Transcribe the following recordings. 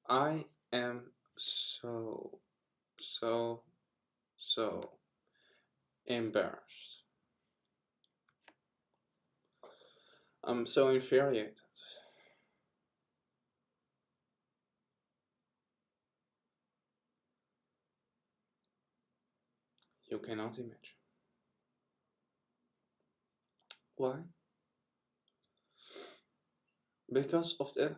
I am so, so embarrassed. I'm so infuriated. You cannot imagine. Why? Because of the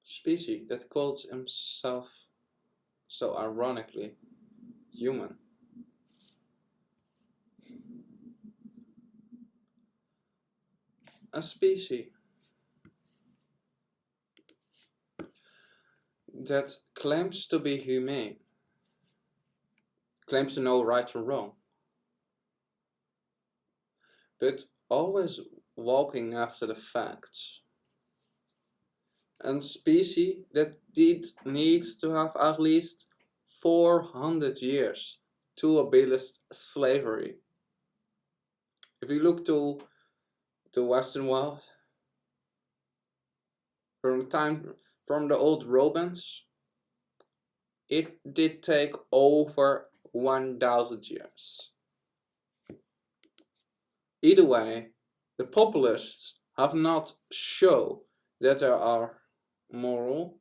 species that calls himself so ironically human. A species that claims to be humane, claims to know right or wrong, but always walking after the facts. And species that did need to have at least 400 years to abolish slavery. If you look to the Western world, from the time from the old Romans, it did take over 1000 years. Either way, the populists have not shown that they are moral,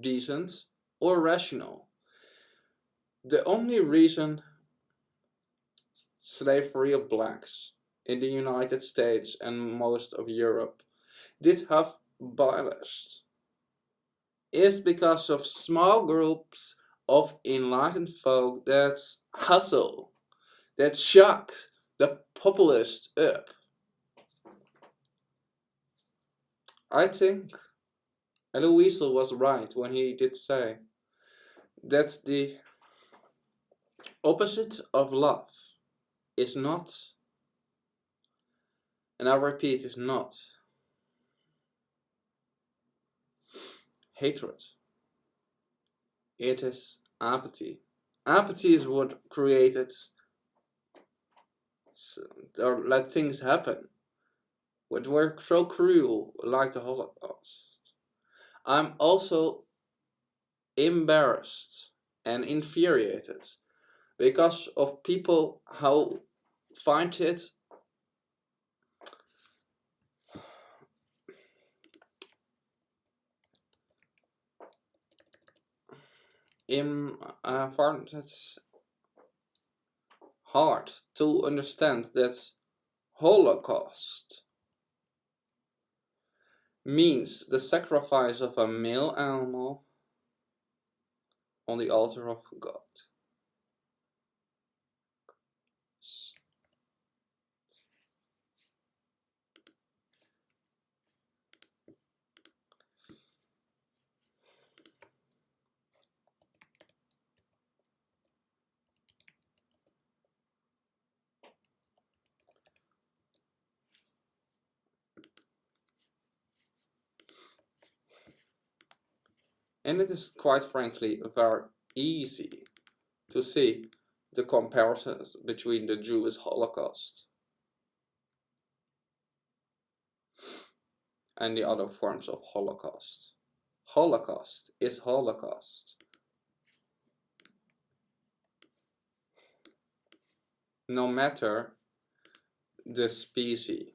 decent, or rational. The only reason slavery of blacks in the United States and most of Europe did have abolished is because of small groups of enlightened folk that hustle, that shocked the populists up. I think Eloise was right when he did say that the opposite of love is not, and I repeat, is not hatred. It is apathy. Apathy is what created or let things happen, what were so cruel, like the Holocaust. I'm also embarrassed and infuriated because of people how find it find it hard to understand that Holocaust means the sacrifice of a male animal on the altar of God. And it is quite frankly very easy to see the comparisons between the Jewish Holocaust and the other forms of Holocaust. Holocaust is Holocaust. No matter the species.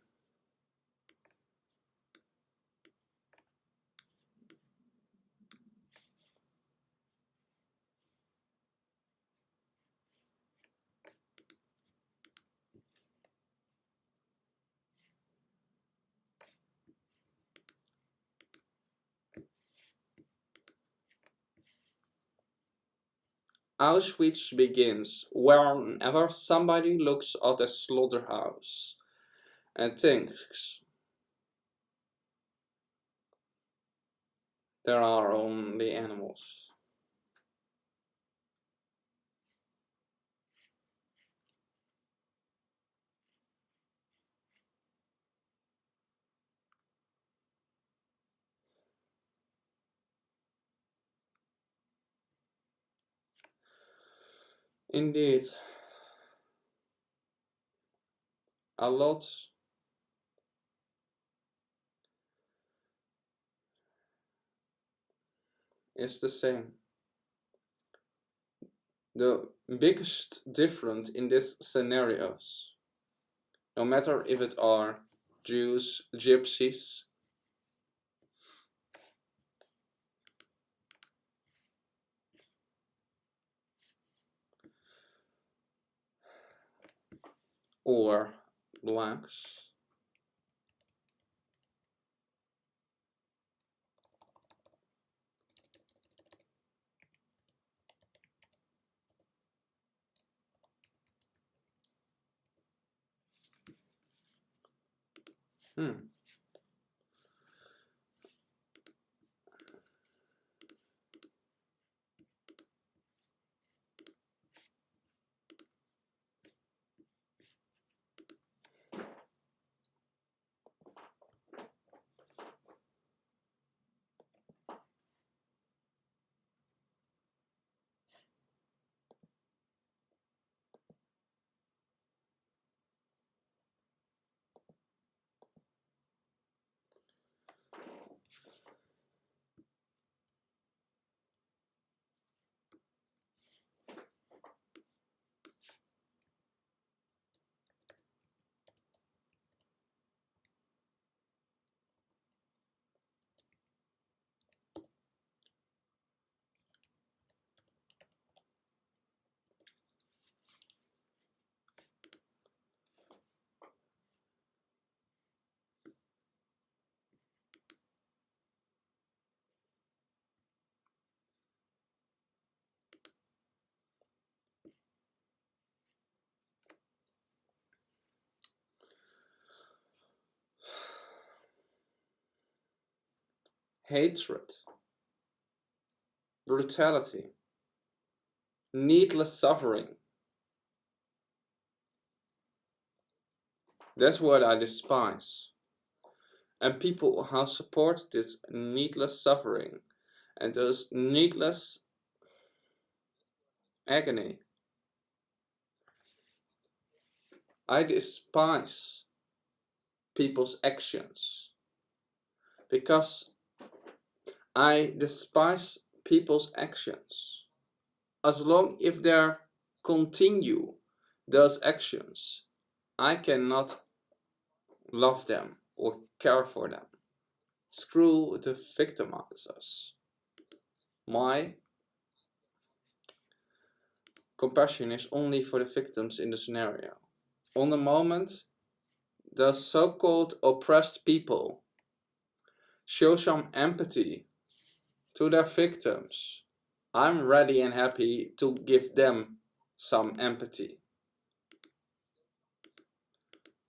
Auschwitz begins whenever somebody looks at a slaughterhouse and thinks there are only animals. Indeed, a lot is the same. The biggest difference in these scenarios, no matter if it are Jews, gypsies, or blacks, hmm. Hatred, brutality, needless suffering. That's what I despise. And people who support this needless suffering and those needless agony. I despise people's actions because I despise people's actions. As long if they continue those actions, I cannot love them or care for them. Screw the victimizers. My compassion is only for the victims in the scenario. On the moment, the so-called oppressed people show some empathy to their victims. I'm ready and happy to give them some empathy.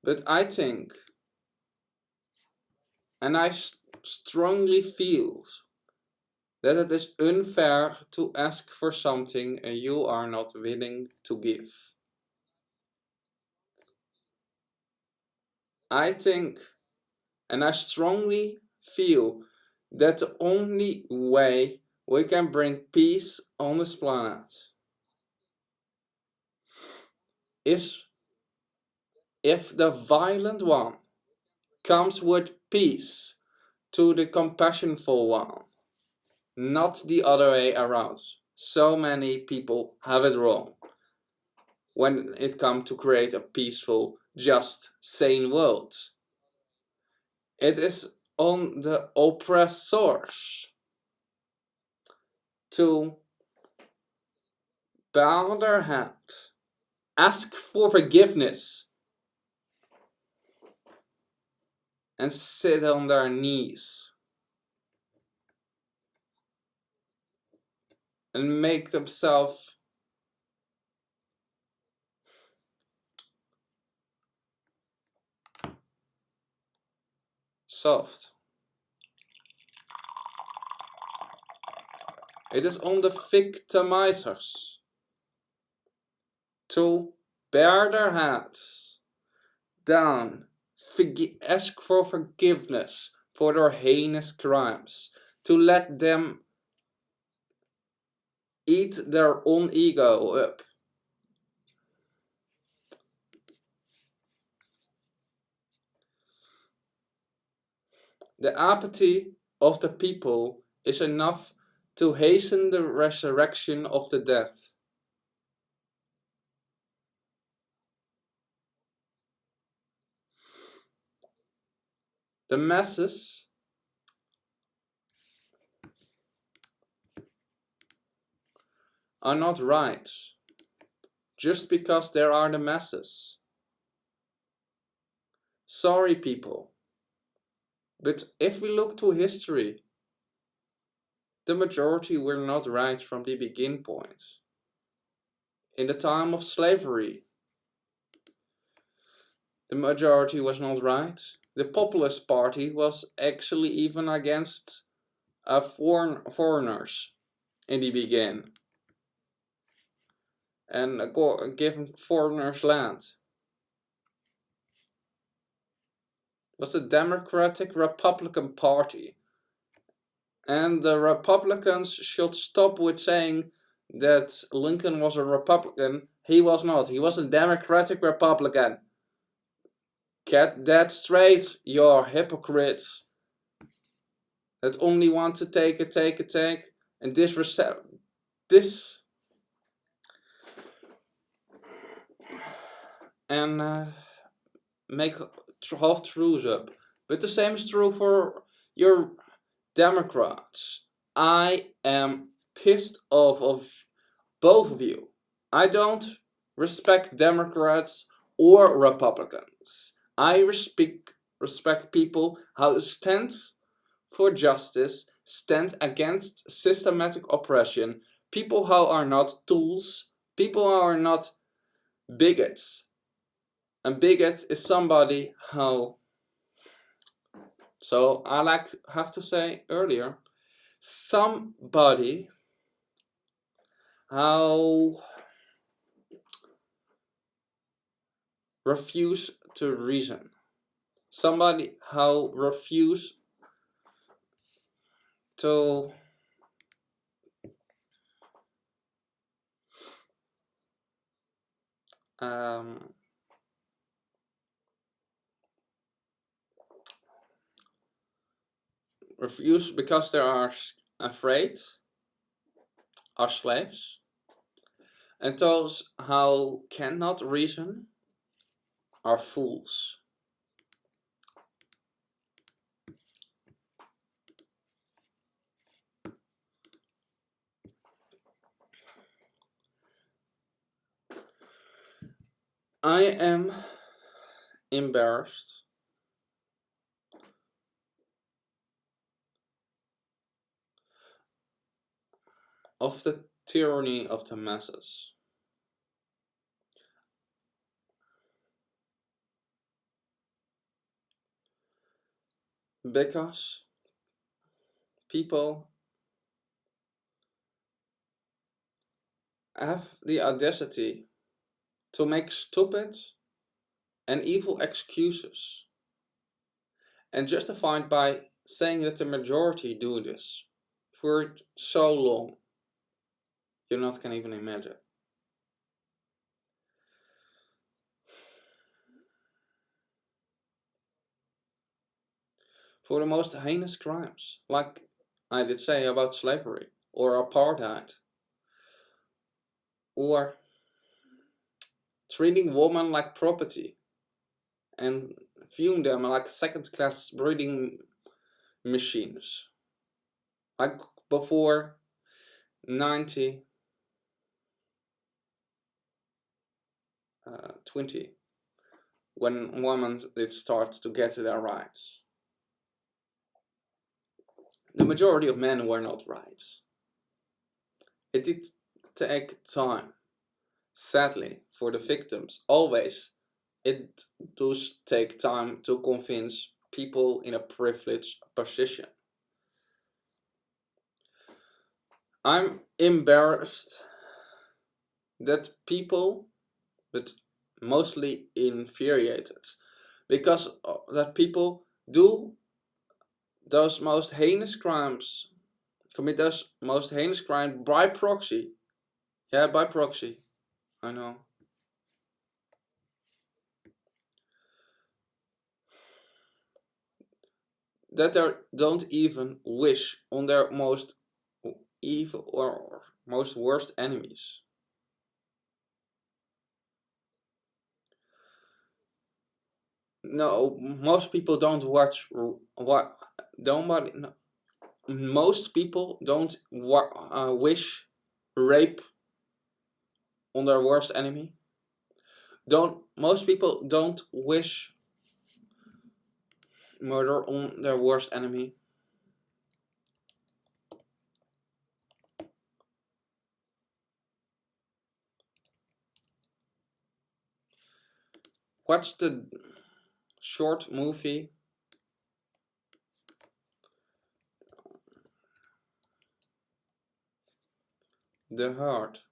But I think, and I strongly feel, that it is unfair to ask for something and you are not willing to give. I think, and I strongly feel, that the only way we can bring peace on this planet is if the violent one comes with peace to the compassionful one, not the other way around. So many people have it wrong when it comes to create a peaceful, just, sane world. It is on the oppressors to bow their head, ask for forgiveness, and sit on their knees and make themselves soft. It is on the victimizers to bear their heads down, ask for forgiveness for their heinous crimes, to let them eat their own ego up. The apathy of the people is enough to hasten the resurrection of the dead. The masses are not right just because there are the masses. Sorry, people, but if we look to history, the majority were not right from the begin point. In the time of slavery, the majority was not right. The populist party was actually even against foreigners in the beginning and giving foreigners land. It was the Democratic Republican Party. And the Republicans should stop with saying that Lincoln was a Republican. He was not. He was a Democratic Republican. Get that straight, you hypocrites that only want to take, and this and make half truths up. But the same is true for your Democrats. I am pissed off of both of you. I don't respect Democrats or Republicans. I respect people who stand for justice, stand against systematic oppression, people who are not tools, people who are not bigots. And bigot is somebody who, so I have to say earlier, somebody who refuse to reason. Somebody who refuse to refuse because they are afraid, are slaves, and those who cannot reason are fools. I am embarrassed of the tyranny of the masses. Because people have the audacity to make stupid and evil excuses and justified by saying that the majority do this for so long. You not can even imagine. For the most heinous crimes, like I did say about slavery or apartheid, or treating women like property and viewing them like second-class breeding machines, like before 1920, when women did start to get their rights. The majority of men were not right. It did take time, sadly, for the victims. Always, it does take time to convince people in a privileged position. I'm embarrassed that people, but mostly infuriated, because that people do those most heinous crimes, commit those most heinous crimes by proxy. Yeah, by proxy. I know. That they don't even wish on their most evil or most worst enemies. No, most people don't watch what don't no, most people don't wish rape on their worst enemy. Don't most people don't wish murder on their worst enemy. Watch the short movie The Heart.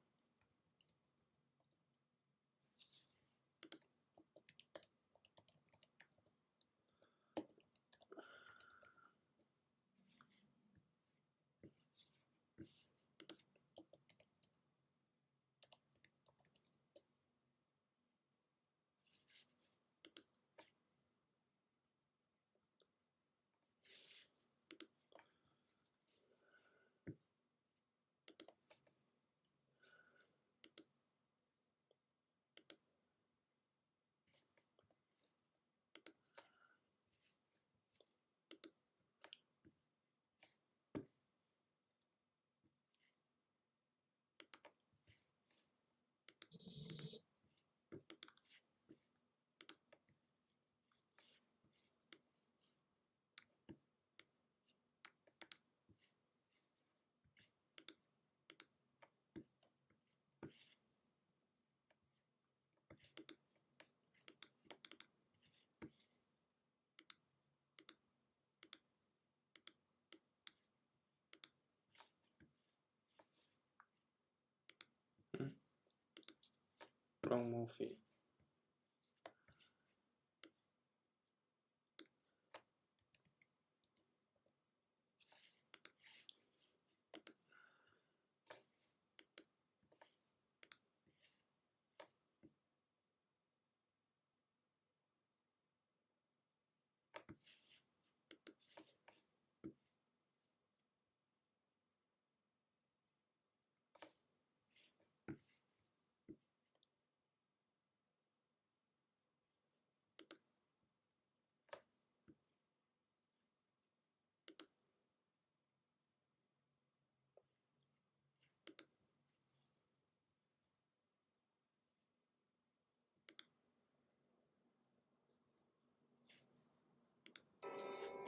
Wrong movie.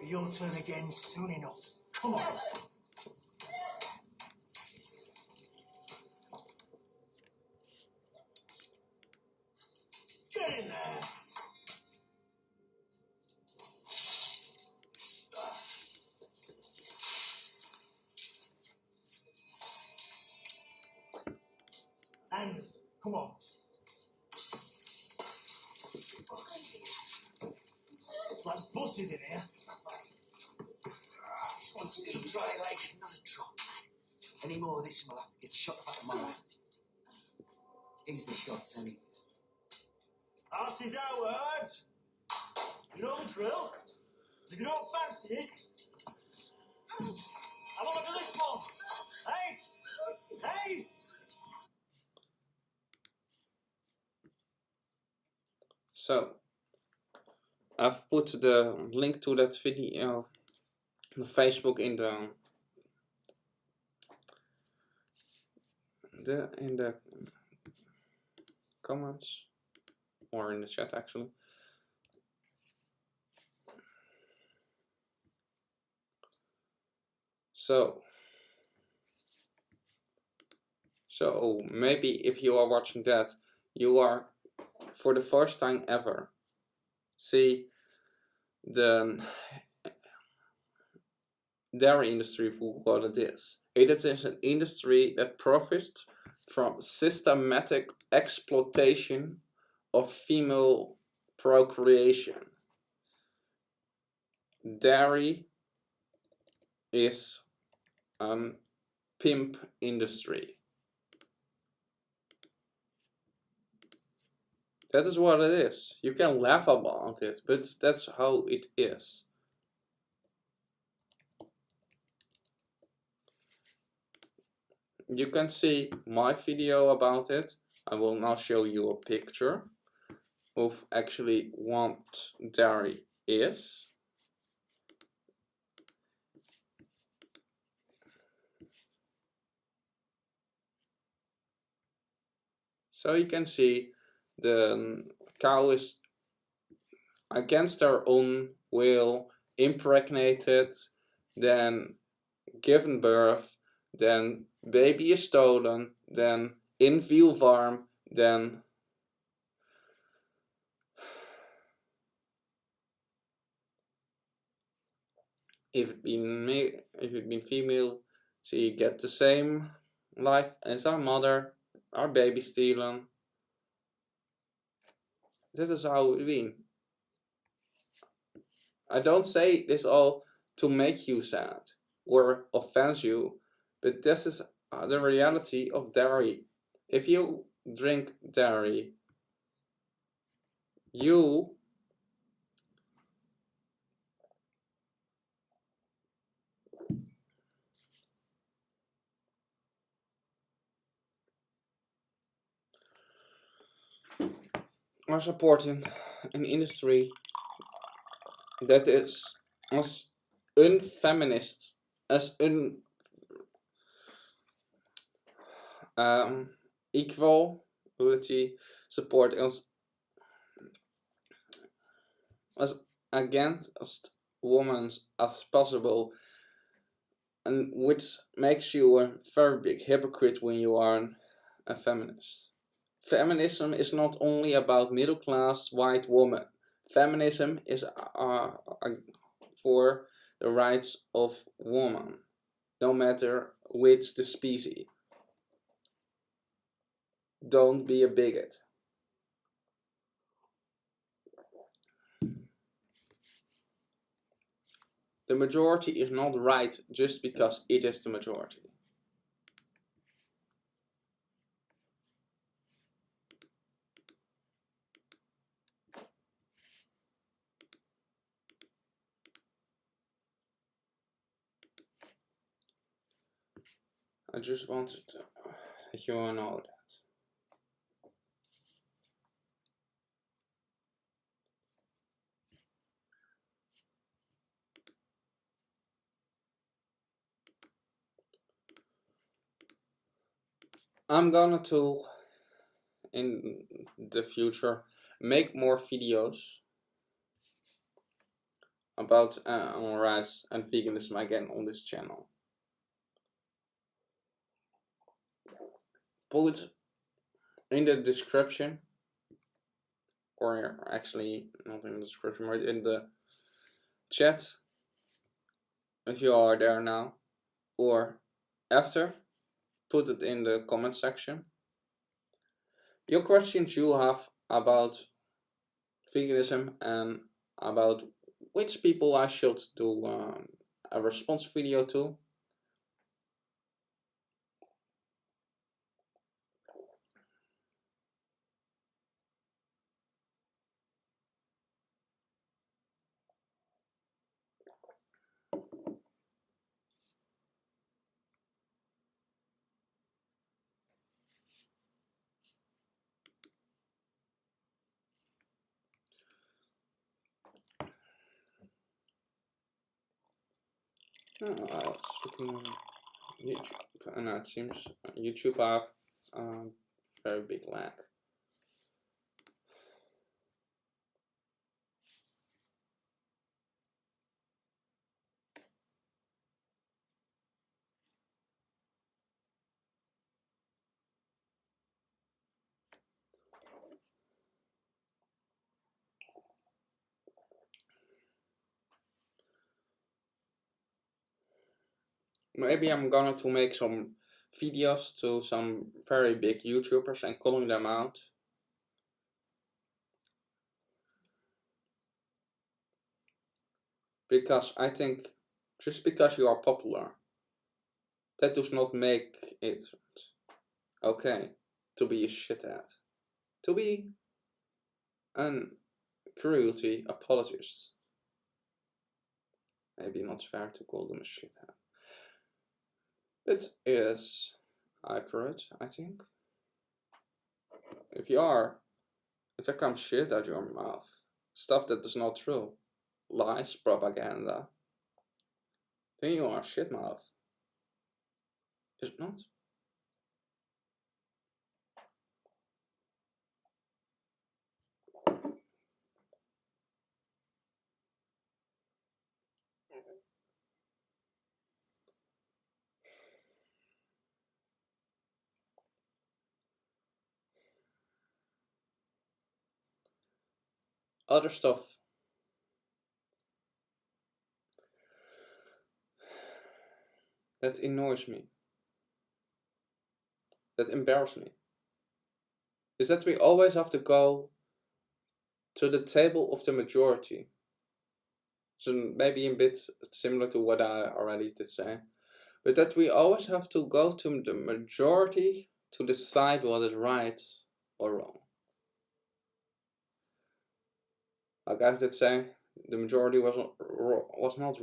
Your turn again soon enough. Come on. Get in there. Hands, come on. It's like buses in here. This one's still dry like not a drop. Any more of this and we'll have to get shot back tomorrow. Here's the shots, anyway. Us is our word. You know the drill. If you don't fancy it, have a look at this one. Hey! Hey! So I've put the link to that video on Facebook in the comments or in the chat actually. So maybe if you are watching that, you are for the first time ever see the dairy industry for what it is. It is an industry that profits from systematic exploitation of female procreation. Dairy is pimp industry. That is what it is. You can laugh about it, but that's how it is. you can see my video about it. I will now show you a picture of actually what dairy is. So you can see the cow is against their own will impregnated, then given birth, then baby is stolen, then in veal farm, then if it been female, she get the same life as our mother, our baby stealing. That is how it been. I don't say this all to make you sad or offend you, but this is the reality of dairy. If you drink dairy, you are supporting an industry that is as unfeminist, as equality support as against women as possible, and which makes you a very big hypocrite when you are a feminist. Feminism is not only about middle class white women. Feminism is for the rights of women, no matter which the species. Don't be a bigot. The majority is not right just because it is the majority. I just wanted to let you all know that. I'm gonna to in the future make more videos about animal rights and veganism again on this channel. Put in the description, or actually not in the description, but in the chat if you are there now, or after, put it in the comment section. Your questions you have about veganism and about which people I should do a response video to. I was looking on YouTube, and it seems YouTube have very big lag. Maybe I'm gonna to make some videos to some very big YouTubers and calling them out. Because I think just because you are popular, that does not make it okay to be a shithead. To be an cruelty apologist. Maybe not fair to call them a shithead. It is accurate, I think. If you are, if there comes shit out your mouth, stuff that is not true, lies, propaganda, then you are a shit mouth. Is it not? Other stuff that annoys me, that embarrasses me, is that we always have to go to the table of the majority. So maybe a bit similar to what I already did say, but that we always have to go to the majority to decide what is right or wrong. Like guys did say, the majority was not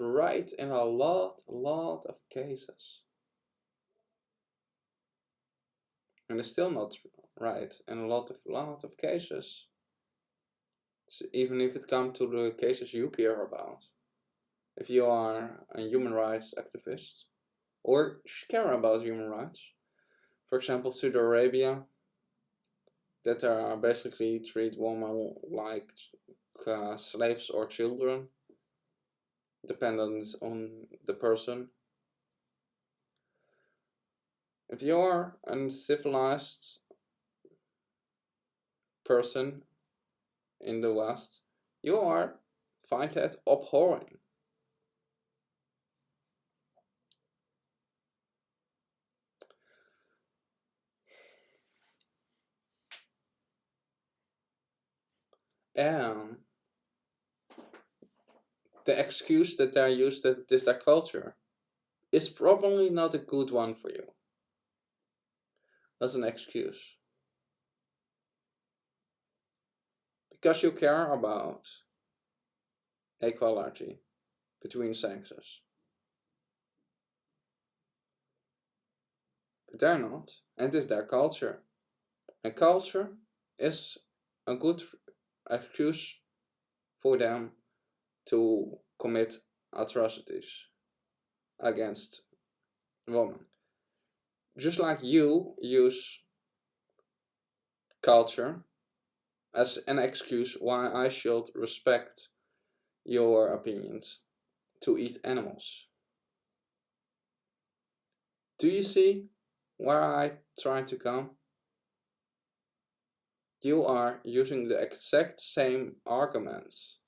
right in a lot of cases, and it's still not right in a lot of cases. So even if it comes to the cases you care about, if you are a human rights activist or care about human rights, for example, Saudi Arabia, that are basically treat women like slaves or children, dependent on the person. If you're a civilized person in the West, you are find that abhorring. And the excuse that they use that it is their culture is probably not a good one for you. That's an excuse. Because you care about equality between sexes. But they're not, and it is their culture. And culture is a good excuse for them to commit atrocities against women. Just like you use culture as an excuse why I should respect your opinions to eat animals. Do you see where I try to come? You are using the exact same arguments,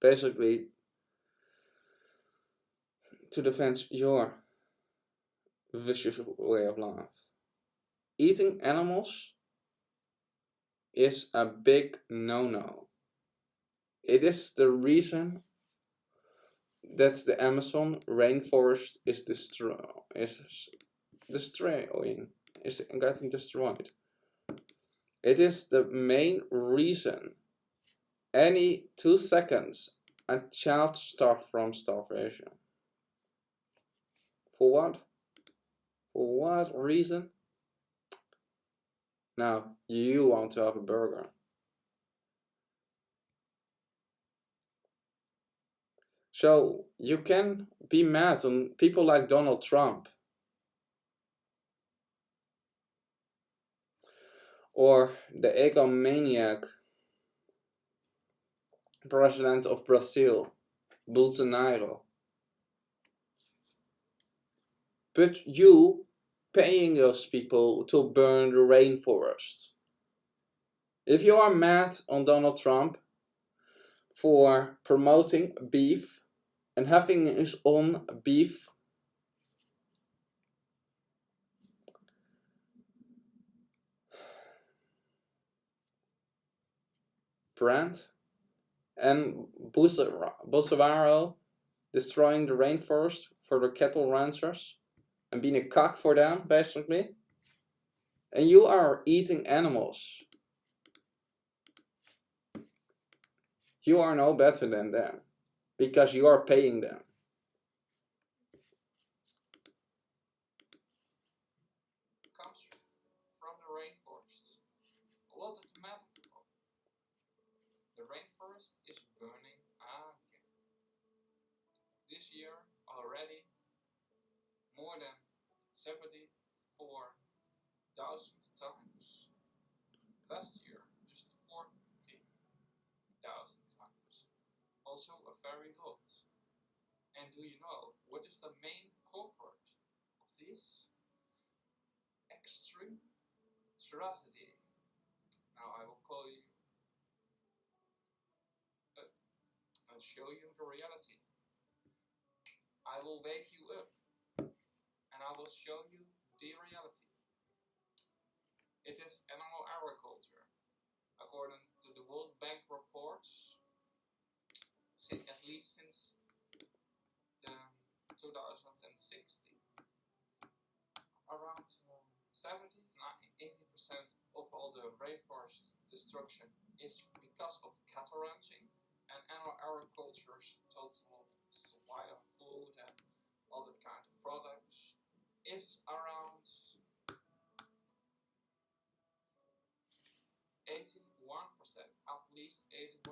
basically, to defend your vicious way of life. Eating animals is a big no-no. It is the reason that the Amazon rainforest is getting destroyed. It is the main reason. Any 2 seconds, a child starves from starvation. For what? For what reason? Now, you want to have a burger. So, you can be mad on people like Donald Trump. Or the egomaniac president of Brazil, Bolsonaro. But you paying those people to burn the rainforest. If you are mad on Donald Trump for promoting beef and having his own beef brand, and Bolsonaro destroying the rainforest for the cattle ranchers and being a cock for them, basically, and you are eating animals, you are no better than them because you are paying them. year already more than 74,000 times. Last year, just 40,000 times. Also a very lot. And do you know what is the main culprit of this? Extreme atrocity. Now I will call you and show you the reality. I will wake you up and I will show you the reality. It is animal agriculture. According to the World Bank reports, at least since the 2016, around 70, 80% of all the rainforest destruction is because of cattle ranching and animal agriculture's total supply of food and all that kind of products is around 81%, at least 81%.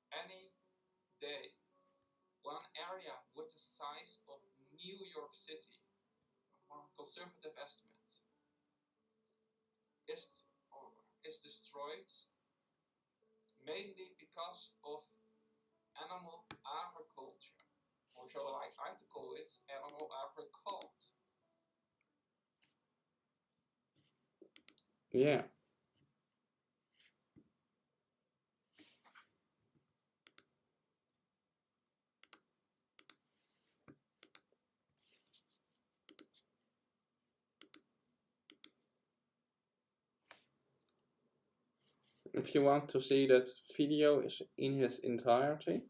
Any day, one area with the size of New York City, one conservative estimate, is destroyed mainly because of animal agriculture, or so I like to call it animal agriculture. Yeah. If you want to see that video is in its entirety,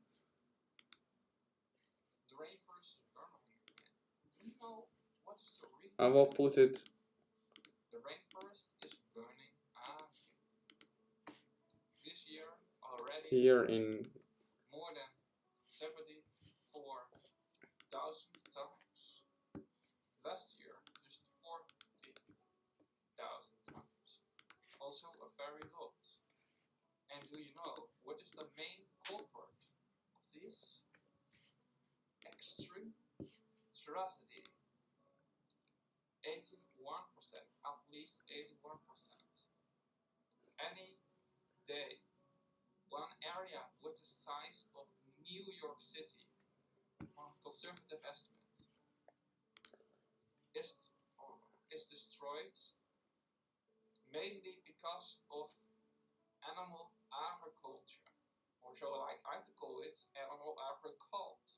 I will put it. The rainforest is burning this year already here in more than 74,000 times. Last year, just 40,000 times. Also a very lot. And do you know what is the main culprit of this? Extreme atrocity. 81%, at least 81%. Any day, one area with the size of New York City, one conservative estimate, is destroyed mainly because of animal agriculture, or so I like to call it animal agriculture.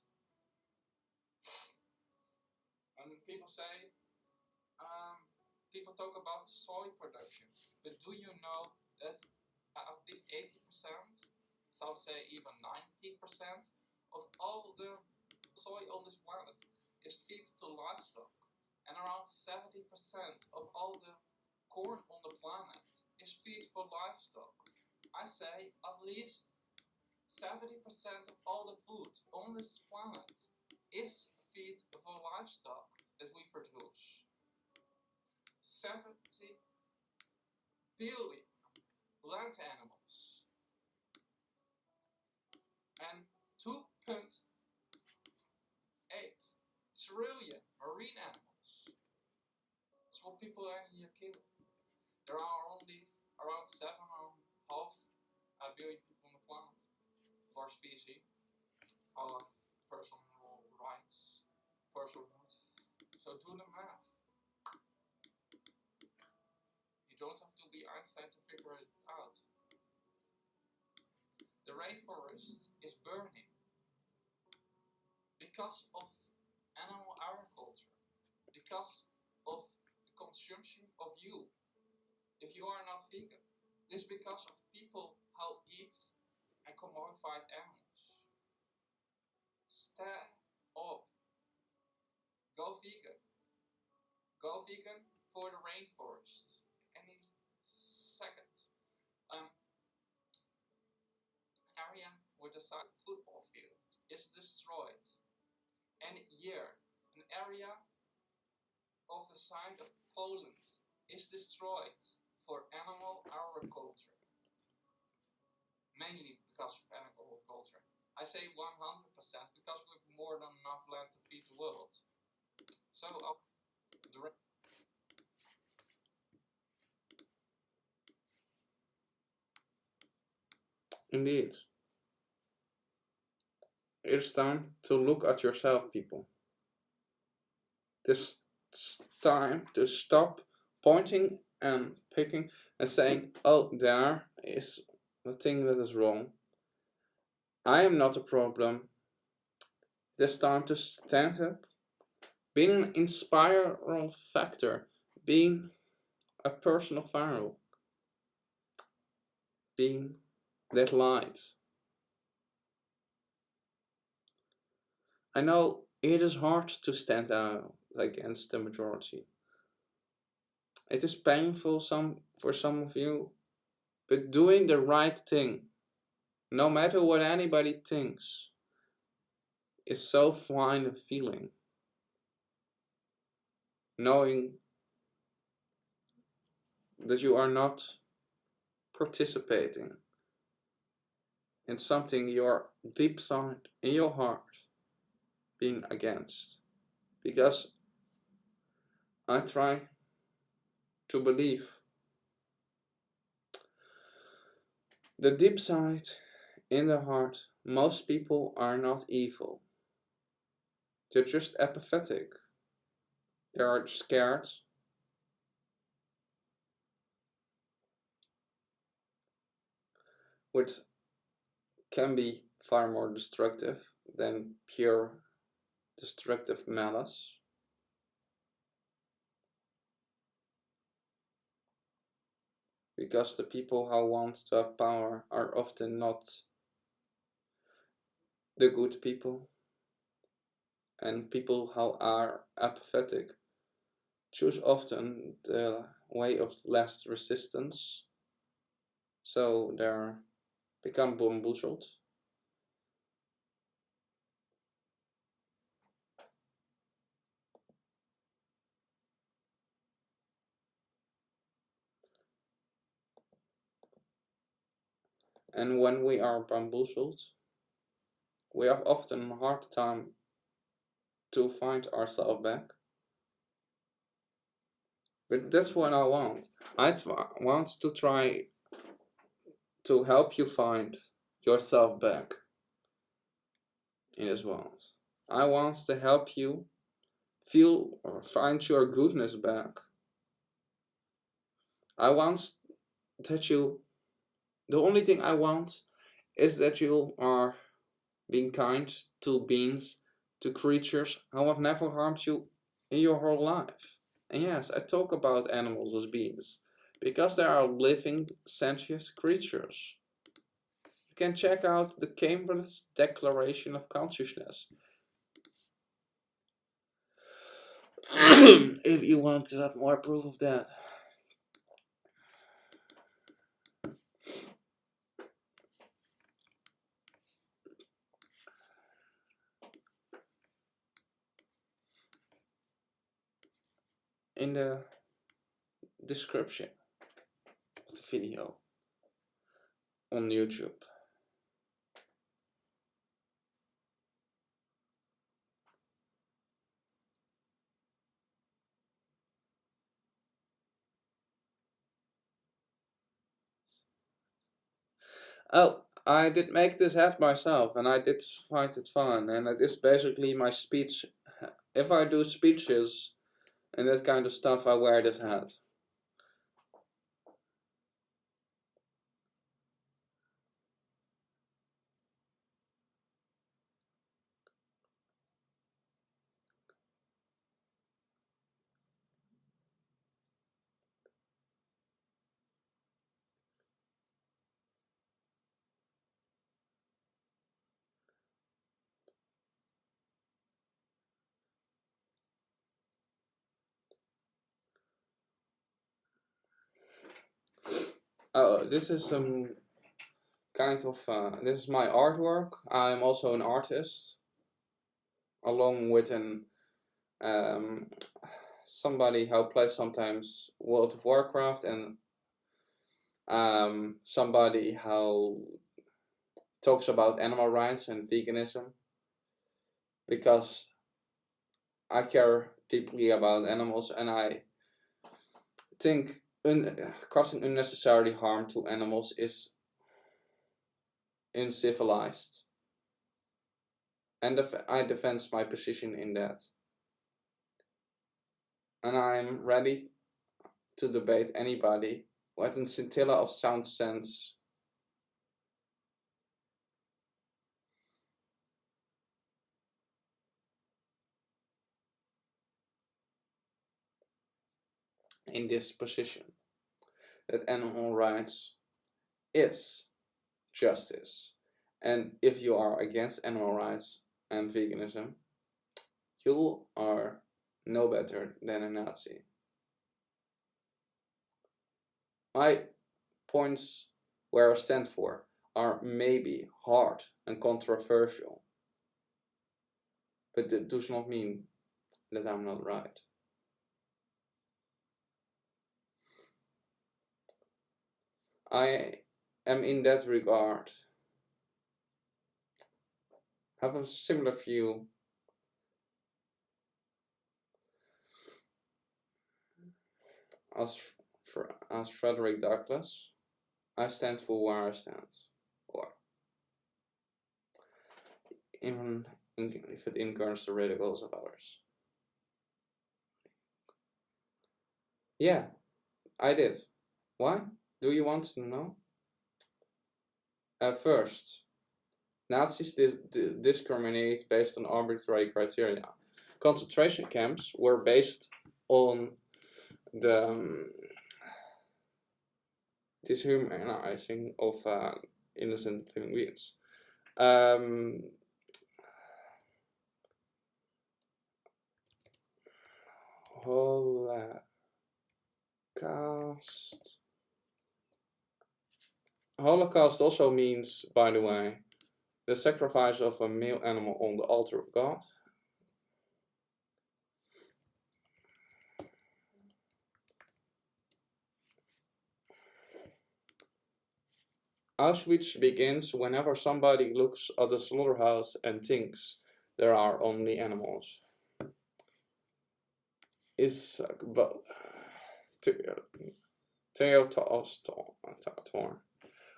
And people say, people talk about soy production, but do you know that at least 80%, some say even 90% of all the soy on this planet is feed to livestock, and around 70% of all the corn on the planet is feed for livestock. I say at least 70% of all the food on this planet is feed for livestock that we produce. 70 billion land animals and 2.8 trillion marine animals. That's what people are in here kill. There are only around 7.5 billion people on the planet of our species. All have personal rights, personal rights. So do the math. You don't have to be Einstein to figure it out. The rainforest is burning because of animal agriculture, because of the consumption of you. If you are not vegan, it's because of people who eat and commodified animals. Stand up. Go vegan. Go vegan for the rainforest. Any second. Area with the size of football field is destroyed. And year, an area of the size of Poland is destroyed for animal agriculture. Mainly because of animal agriculture. I say 100% because we have more than enough land to feed the world. So, the indeed, it's time to look at yourself, people. This time to stop pointing and picking and saying, oh, there is the thing that is wrong. I am not a problem. This time to stand up, being an inspiring factor, being a personal viral, being that light. I know it is hard to stand out against the majority. It is painful for some of you, but doing the right thing, no matter what anybody thinks, is so fine a feeling. Knowing that you are not participating in something you're deep side in your heart being against. Because I try to believe the deep side in the heart, most people are not evil. They're just apathetic. They are scared, which can be far more destructive than pure destructive malice. Because the people who want to have power are often not the good people, and people who are apathetic choose often the way of last resistance, so they become bamboozled. And when we are bamboozled, we have often a hard time to find ourselves back. But that's what I want. I want to try to help you find yourself back in this world. I want to help you feel or find your goodness back. I want that you, the only thing I want is that you are being kind to beings, to creatures who have never harmed you in your whole life. And yes, I talk about animals as beings because they are living sentient creatures. You can check out the Cambridge Declaration of Consciousness if you want to have more proof of that. In the description of the video on YouTube. Oh, I did make this hat myself and I did find it fun, and it is basically my speech. If I do speeches and that kind of stuff, I wear this hat. Oh, this is some kind of, this is my artwork. I'm also an artist, along with an um, somebody who plays sometimes World of Warcraft, and somebody who talks about animal rights and veganism because I care deeply about animals, and I think causing unnecessary harm to animals is uncivilized, and I defend my position in that. And I'm ready to debate anybody with a scintilla of sound sense. In this position, that animal rights is justice. And if you are against animal rights and veganism, you are no better than a Nazi. My points where I stand for are maybe hard and controversial, but that does not mean that I'm not right. I am in that regard have a similar view as Frederick Douglass. I stand for where I stand, or even if it incurs the ridicules of others. Yeah, I did. Why? Do you want to know? First, Nazis discriminate based on arbitrary criteria. Concentration camps were based on the dishumanizing of innocent living beings. Holocaust also means, by the way, the sacrifice of a male animal on the altar of God. Auschwitz begins whenever somebody looks at the slaughterhouse and thinks there are only animals. Is but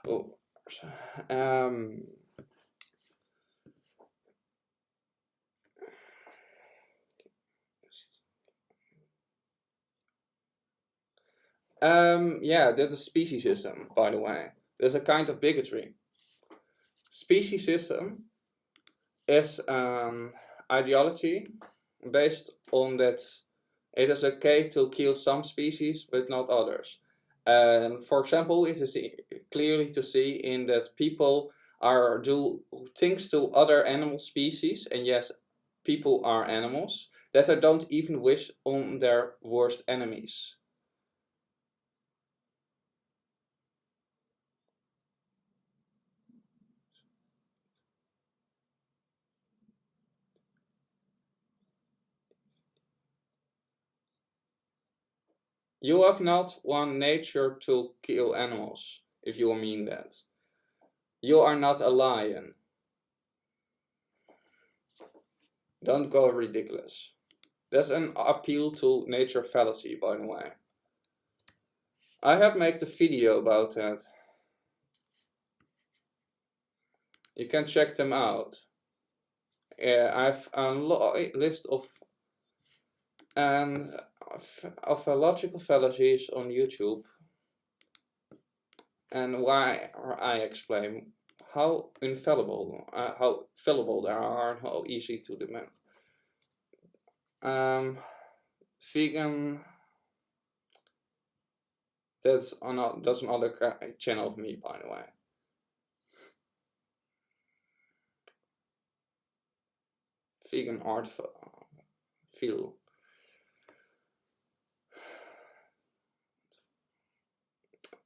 Oh, yeah, that is speciesism, by the way. There's a kind of bigotry. Speciesism is an ideology based on that it is okay to kill some species but not others. For example, it is clearly to see in that people do things to other animal species, and yes, people are animals, that they don't even wish on their worst enemies. You have not one nature to kill animals, if you mean that. You are not a lion. Don't go ridiculous. That's an appeal to nature fallacy, by the way. I have made a video about that. You can check them out. I've a list of logical fallacies on YouTube, and why I explain how infallible, how fallible they are, and how easy to demand. Vegan. That's another channel of me, by the way. Vegan art feel.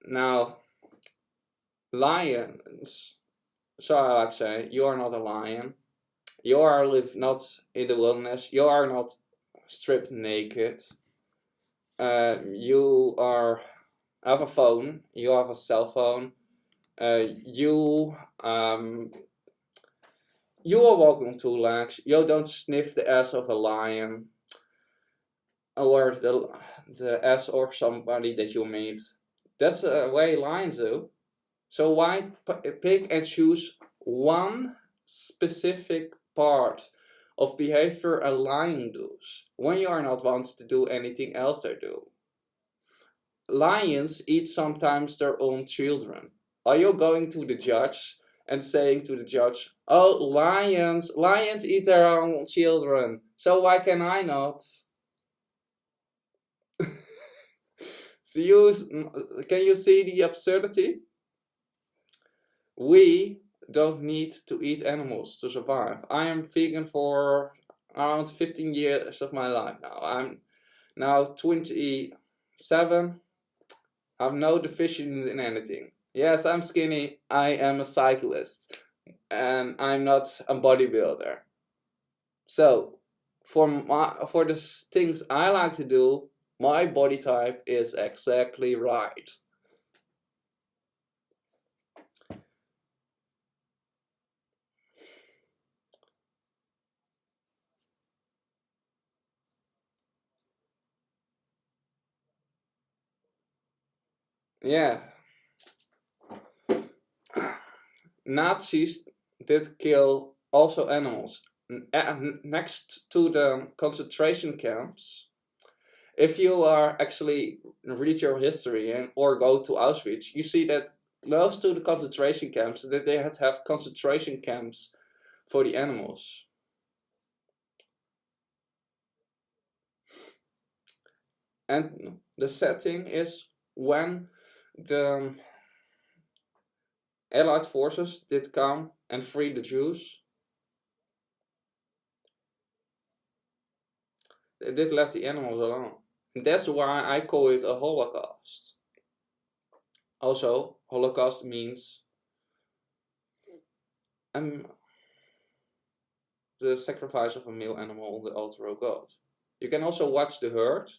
Now, lions. So I like to say, you are not a lion. You are not in the wilderness. You are not stripped naked. You have a phone. You have a cell phone. You um, you are walking two legs. You don't sniff the ass of a lion or the ass of somebody that you meet. That's the way lions do. So why pick and choose one specific part of behavior a lion does when you are not want to do anything else they do? Lions eat sometimes their own children. Are you going to the judge and saying to the judge, "Oh, lions eat their own children, so why can I not?" So can you see the absurdity? We don't need to eat animals to survive. I am vegan for around 15 years of my life now. I'm now 27. I have no deficiency in anything. Yes, I'm skinny. I am a cyclist. And I'm not a bodybuilder. So, for the things I like to do, my body type is exactly right. Yeah, Nazis did kill also animals. Next to the concentration camps, if you are actually read your history and or go to Auschwitz, you see that close to the concentration camps that they had to have concentration camps for the animals. And the setting is when the Allied forces did come and free the Jews, they did let the animals alone. And that's why I call it a Holocaust. Also, Holocaust means um, the sacrifice of a male animal on the altar of God. You can also watch The Herd,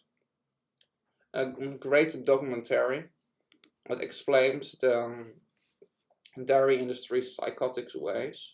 a great documentary that explains the dairy industry's psychotic ways.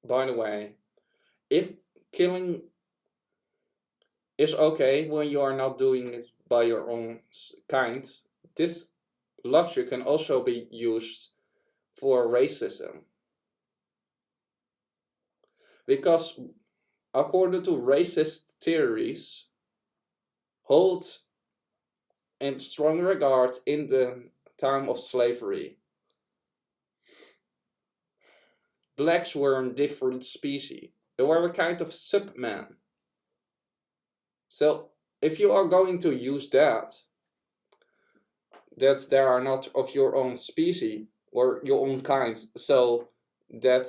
by the way, if killing is okay when you are not doing it by your own kind, this logic can also be used for racism. Because according to racist theories, hold in strong regard in the time of slavery, blacks were a different species. They were a kind of subman. So if you are going to use that they are not of your own species or your own kind, so that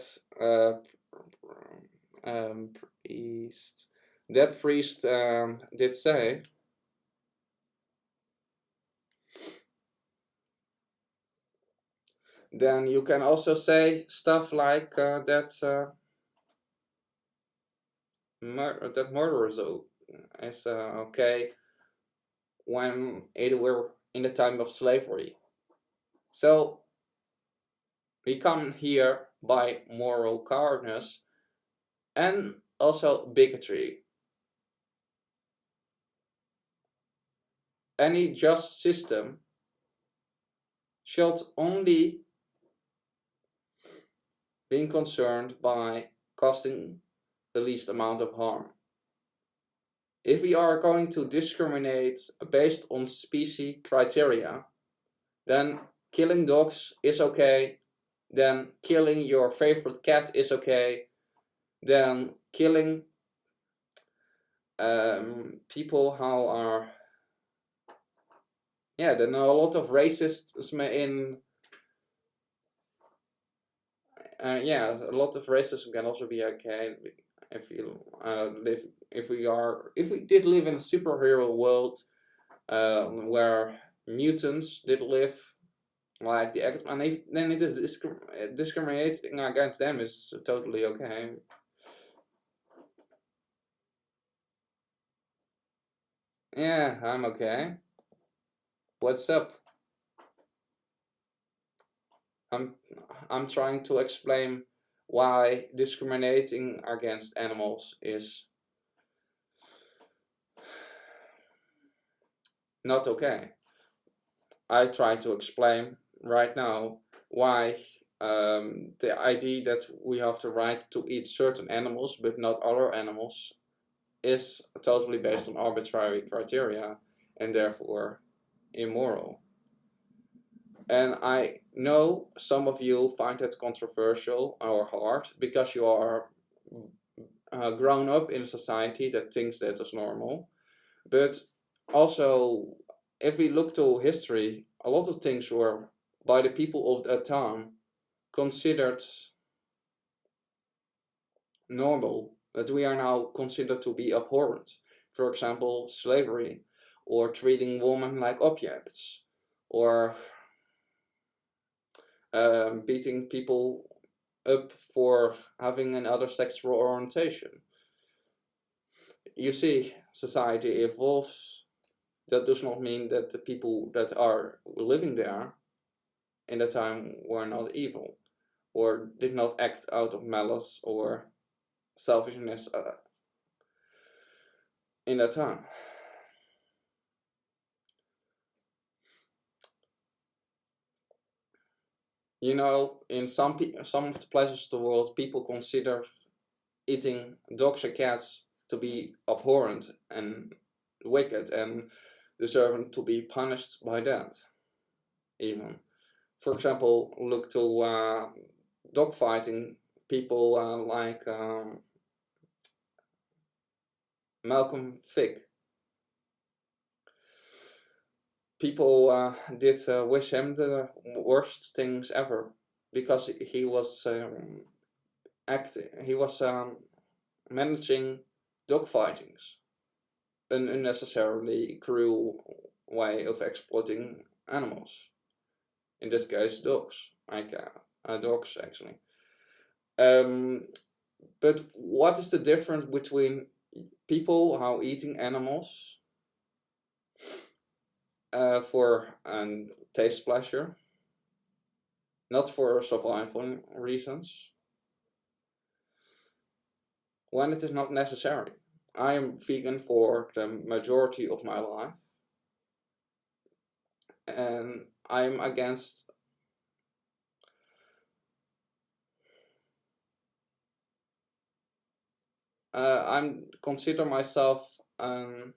um, priest, that priest did say, then you can also say stuff like that murder is okay when it were in the time of slavery. So we come here by moral cowardice and also bigotry. Any just system should only be concerned by causing the least amount of harm. If we are going to discriminate based on species criteria, then killing dogs is okay, then killing your favorite cat is okay, then killing people how are, yeah, then a lot of racism in yeah, a lot of racism can also be okay if you live, if we did live in a superhero world where mutants did live like the X, and then it is discriminating against them is totally okay. Yeah, I'm okay. What's up? I'm I'm trying to explain why discriminating against animals is not okay. I try to explain right now why the idea that we have the right to eat certain animals but not other animals is totally based on arbitrary criteria and therefore immoral. And I know some of you find that controversial or hard because you are grown up in a society that thinks that is normal. But also, if we look to history, a lot of things were by the people of that time considered normal, that we are now considered to be abhorrent. For example, slavery, or treating women like objects, or beating people up for having another sexual orientation. You see, society evolves. That does not mean that the people that are living there in that time were not evil or did not act out of malice or selfishness in that time. You know, in some of the places of the world, people consider eating dogs and cats to be abhorrent and wicked and deserving to be punished by that. Even, for example, look to dogfighting people like Malcolm Fick. People did wish him the worst things ever because he was he was managing dogfightings, an unnecessarily cruel way of exploiting animals. In this case, dogs, like dogs actually. But what is the difference between people how eating animals for taste pleasure, not for survival reasons, when it is not necessary. I am vegan for the majority of my life, and I'm against I'm consider myself an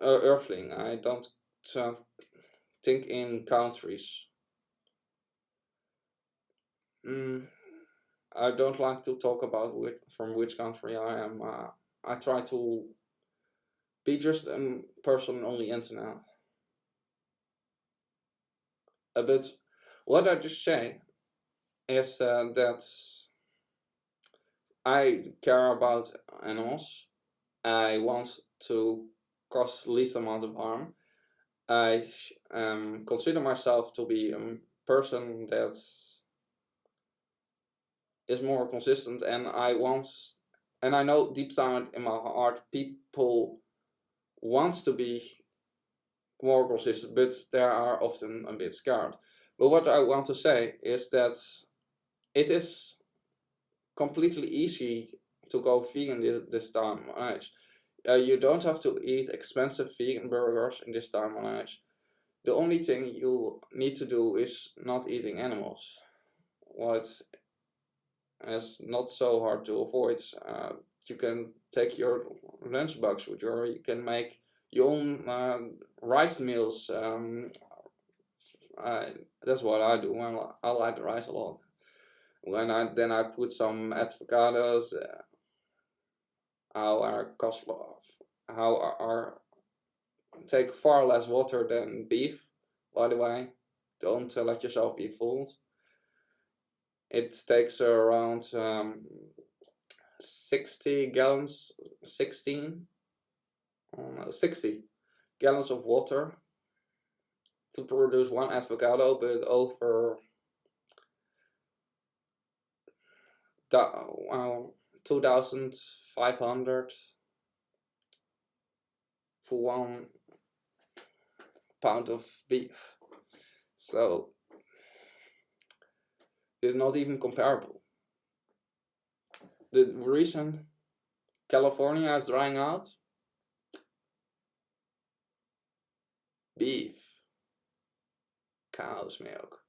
earthling. I don't uh, think in countries. Mm, I don't like to talk about from which country I am. I try to be just a person on the internet. But what I just say is that I care about animals. I want to cause least amount of harm. I consider myself to be a person that is more consistent, and I know deep down in my heart, people wants to be more consistent, but they are often a bit scared. But what I want to say is that it is completely easy to go vegan this time on age. You don't have to eat expensive vegan burgers in this time on age. The only thing you need to do is not eating animals. What is not so hard to avoid. You can take your lunchbox with you, or you can make your own rice meals. That's what I do. Well, I like rice a lot. Then I put some avocados. How are cost how are take far less water than beef. By the way, don't let yourself be fooled. It takes around 60 gallons, 16, 60 gallons of water to produce one avocado, but over 2,500 for 1 pound of beef. So it's not even comparable. The reason California is drying out, beef, cow's milk,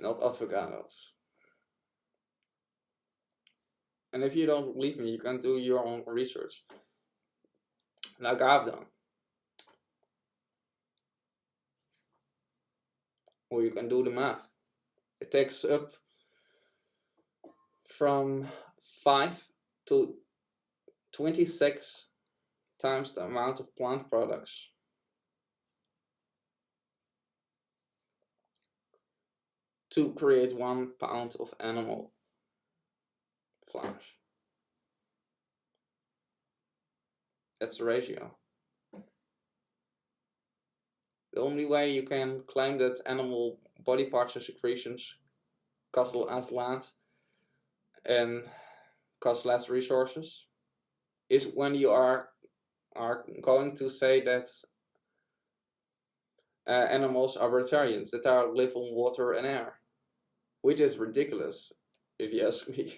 not avocados. And if you don't believe me, you can do your own research, like I've done. Or you can do the math. It takes up from 5 to 26 times the amount of plant products to create 1 pound of animal flesh. That's the ratio. The only way you can claim that animal body parts and secretions cost less land and cost less resources is when you are going to say that animals are vegetarians, that are live on water and air, which is ridiculous, if you ask me.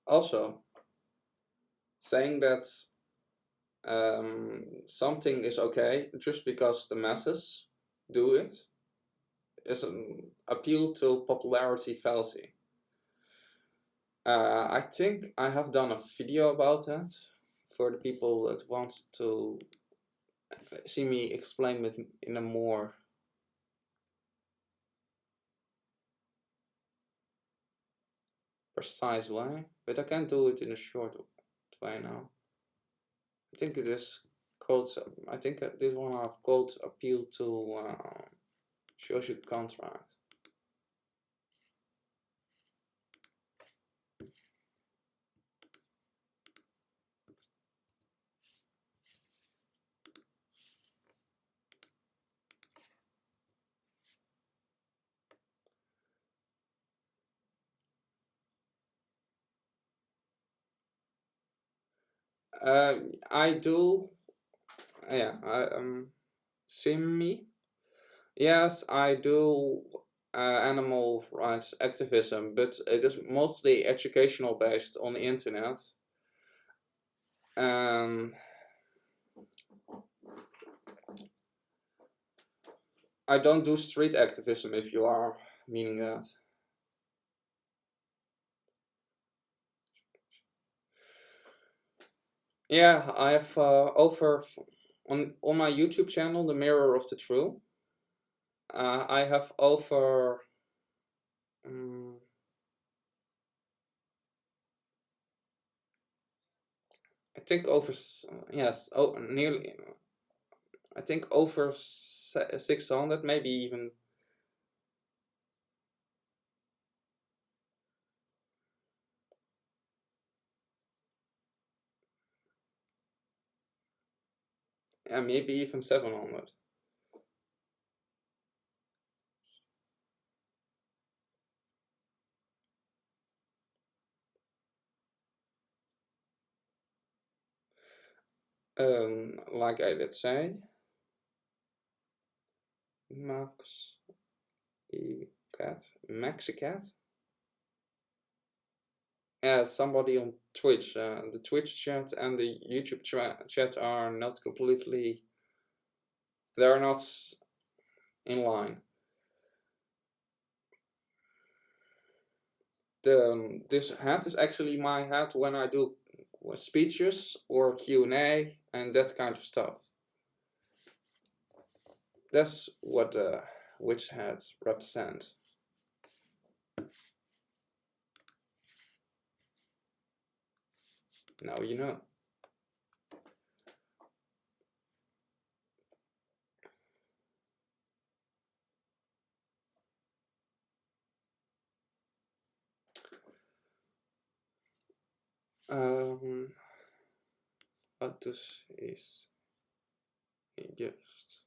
Also, saying that something is okay just because the masses do it is an appeal to popularity fallacy. I think I have done a video about that for the people that want to see me explain it in a more precise way, but I can't do it in a short way now. I think it is called, I think this one I've called appeal to social contract. I do. Yeah. See me. Yes, I do animal rights activism, but it is mostly educational based on the internet. Um, I don't do street activism if you are meaning that. Yeah, I have on my YouTube channel, The Mirror of the True. I have over um, I think over yes, oh, nearly I think over 600, maybe even. Yeah, maybe even 700. Like I did say, Max cat, Maxicat. Yeah, somebody on Twitch. The Twitch chat and the YouTube chat are not completely. They are not in line. This hat is actually my hat when I do speeches or Q&A and that kind of stuff. That's what witch hats represent. Now you know. Um, wat dus is just.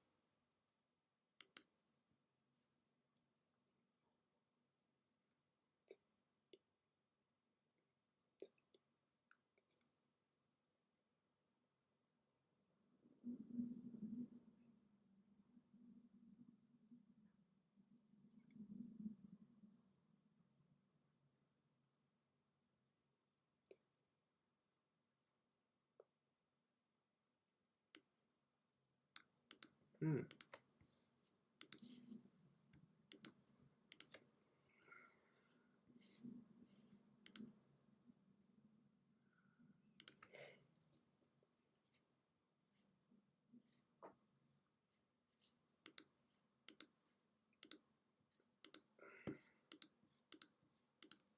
Hmm.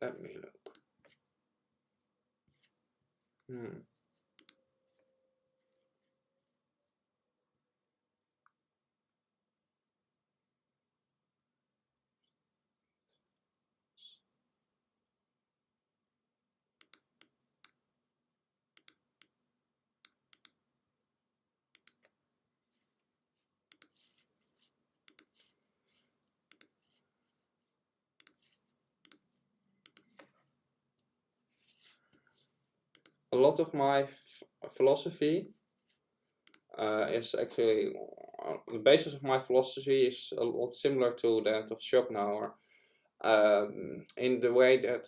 Let me look. Hmm. A lot of my philosophy is actually the basis of my philosophy is a lot similar to that of Schopenhauer, in the way that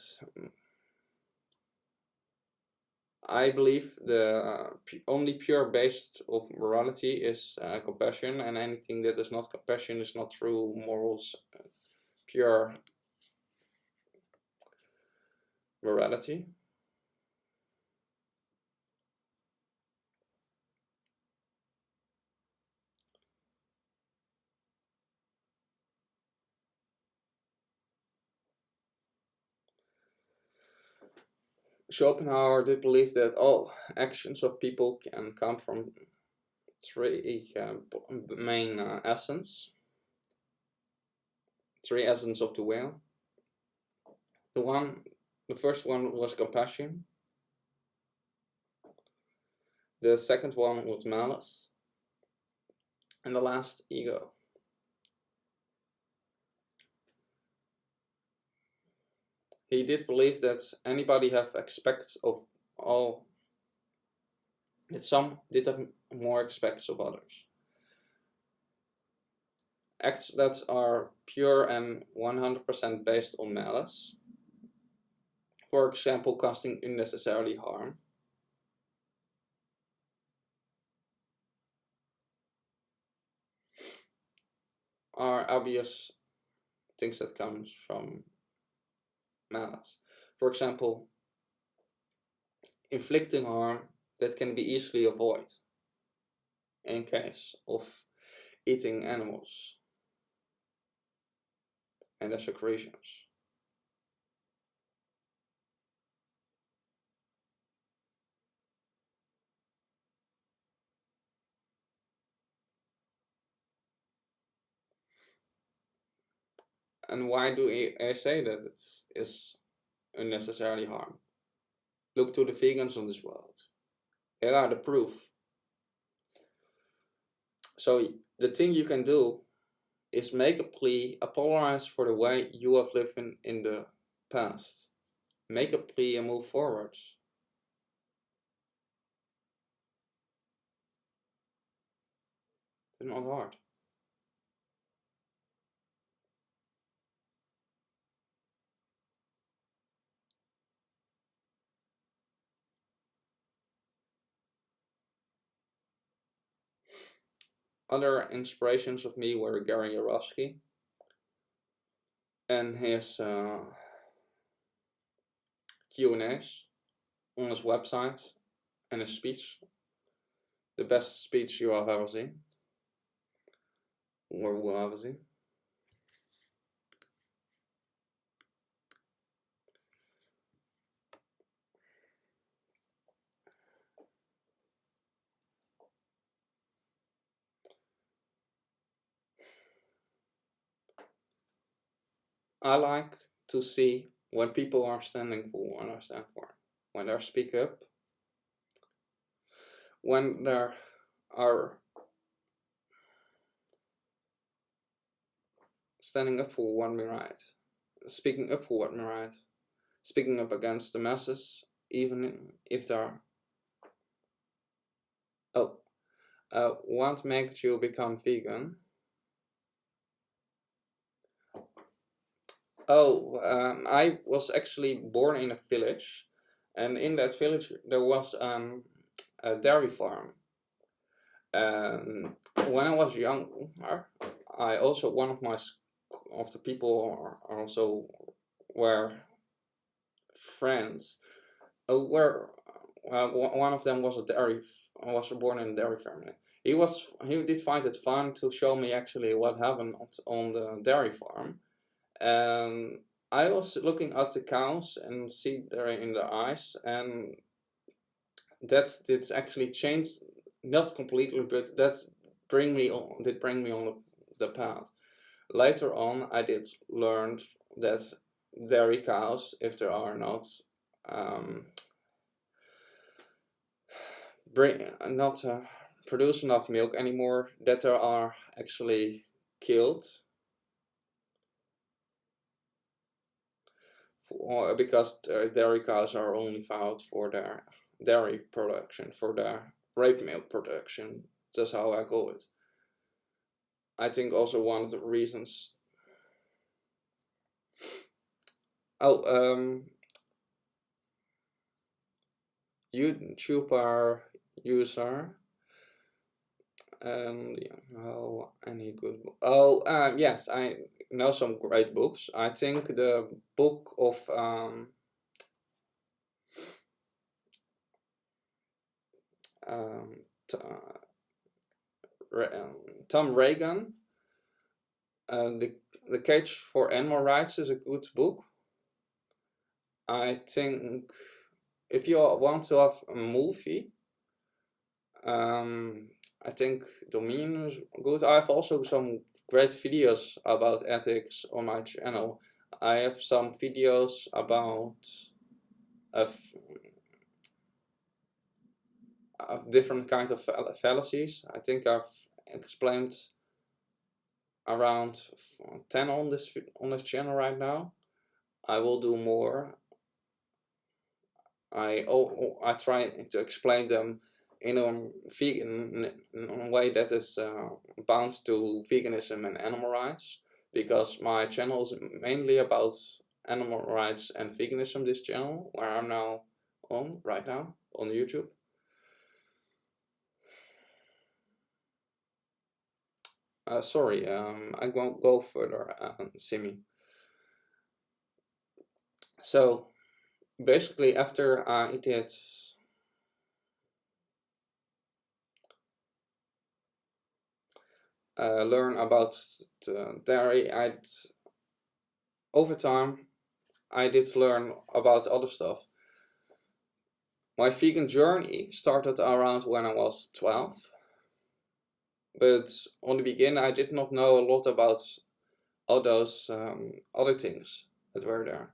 I believe the only pure base of morality is compassion, and anything that is not compassion is not true morals, pure morality. Schopenhauer did believe that all actions of people can come from three main three essence of the will. The one, the first one was compassion. The second one was malice, and the last ego. He did believe that anybody have aspects of all that some did have more aspects of others. Acts that are pure and 100% based on malice, for example, causing unnecessarily harm, are obvious things that comes from malice. For example, inflicting harm that can be easily avoided in case of eating animals and their secretions. And why do I say that it is unnecessarily harm? Look to the vegans on this world. Here are the proof. So the thing you can do is make a plea, apologize for the way you have lived in the past. Make a plea and move forwards. It's not hard. Other inspirations of me were Gary Yourofsky and his Q&As on his website and his speech. The best speech you have ever seen. Or will ever see. I like to see when people are standing for what I stand for. When they speak up. When there are standing up for what we right. Speaking up for what we right. Speaking up against the masses, even if they're... Oh, what makes you become vegan? Oh, I was actually born in a village, and in that village there was a dairy farm. When I was younger, I also one of the people are also were friends. Where one of them was was born in a dairy family. He did find it fun to show me actually what happened on the dairy farm. And I was looking at the cows and see there in the eyes, and that did actually change, not completely, but that bring me on the path. Later on, I did learn that dairy cows, if there are not bring not produce enough milk anymore, that there are actually killed because dairy cows are only found for their dairy production, for their rape milk production. That's how I call it. I think also one of the reasons. Oh, YouTuber user. Oh, any good book? Oh, yes, I know some great books. I think the book of um, Tom Reagan, the Cage for Animal Rights is a good book. I think if you want to have a movie, I think Dominion is good. I have also some great videos about ethics on my channel. I have some videos about of different kinds of fallacies. I think I've explained around 10 on this channel right now. I will do more. I try to explain them in a vegan in a way that is bound to veganism and animal rights, because my channel is mainly about animal rights and veganism. This channel where I'm now on right now on YouTube. Sorry, I won't go further, Simi. So basically, after I did learn about the dairy, over time I did learn about other stuff. My vegan journey started around when I was 12, but on the beginning I did not know a lot about all those other things that were there.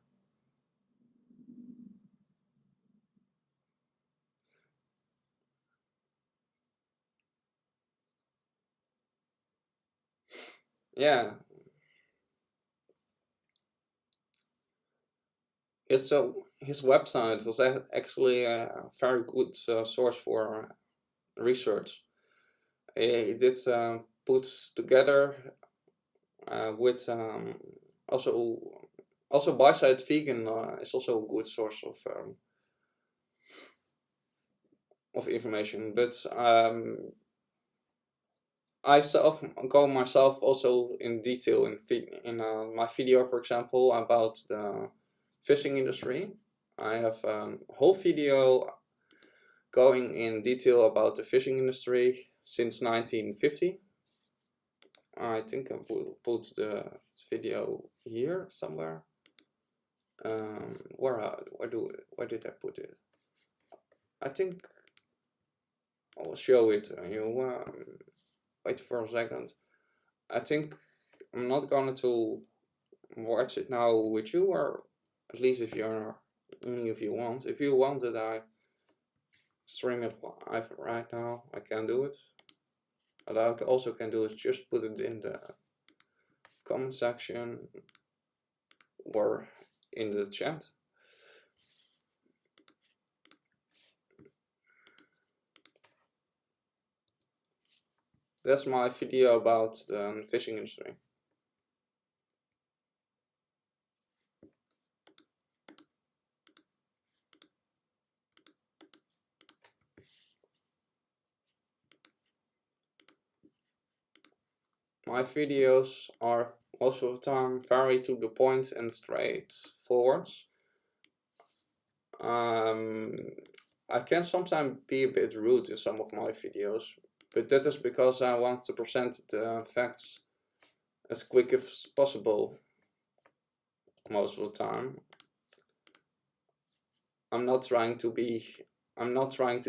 Yeah, so his website was actually a very good source for research. He did put together with also by-side vegan is also a good source of information, but I go myself also in detail in my video, for example, about the fishing industry. I have a whole video going in detail about the fishing industry since 1950. I think I will put the video here somewhere. Where did I put it? I think I will show it. Wait for a second. I think I'm not going to watch it now with you, or at least if you want. If you want that I stream it live right now, I can do it. What I also can do is just put it in the comment section or in the chat. That's my video about the fishing industry. My videos are most of the time very to the point and straightforward. I can sometimes be a bit rude in some of my videos, but that is because I want to present the facts as quick as possible most of the time. I'm not trying to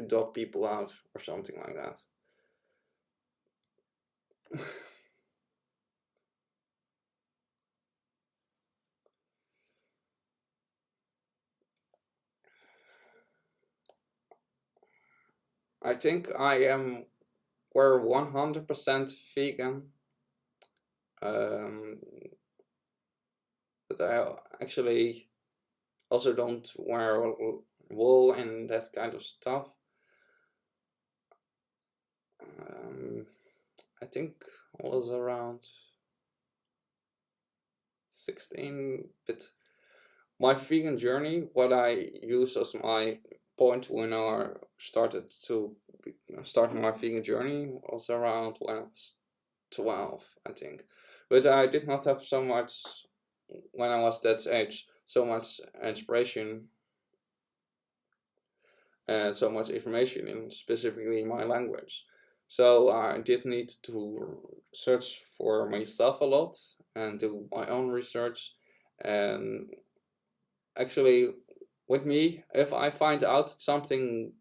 dog people out or something like that. I think we're 100% vegan. But I actually also don't wear wool and that kind of stuff. I think I was around 16, but my vegan journey, what I use as my point when I started my vegan journey, was around when I was 12, I think. But I did not have so much, when I was that age, so much inspiration and so much information in specifically my language. So I did need to search for myself a lot and do my own research. And actually, with me, if I find out that something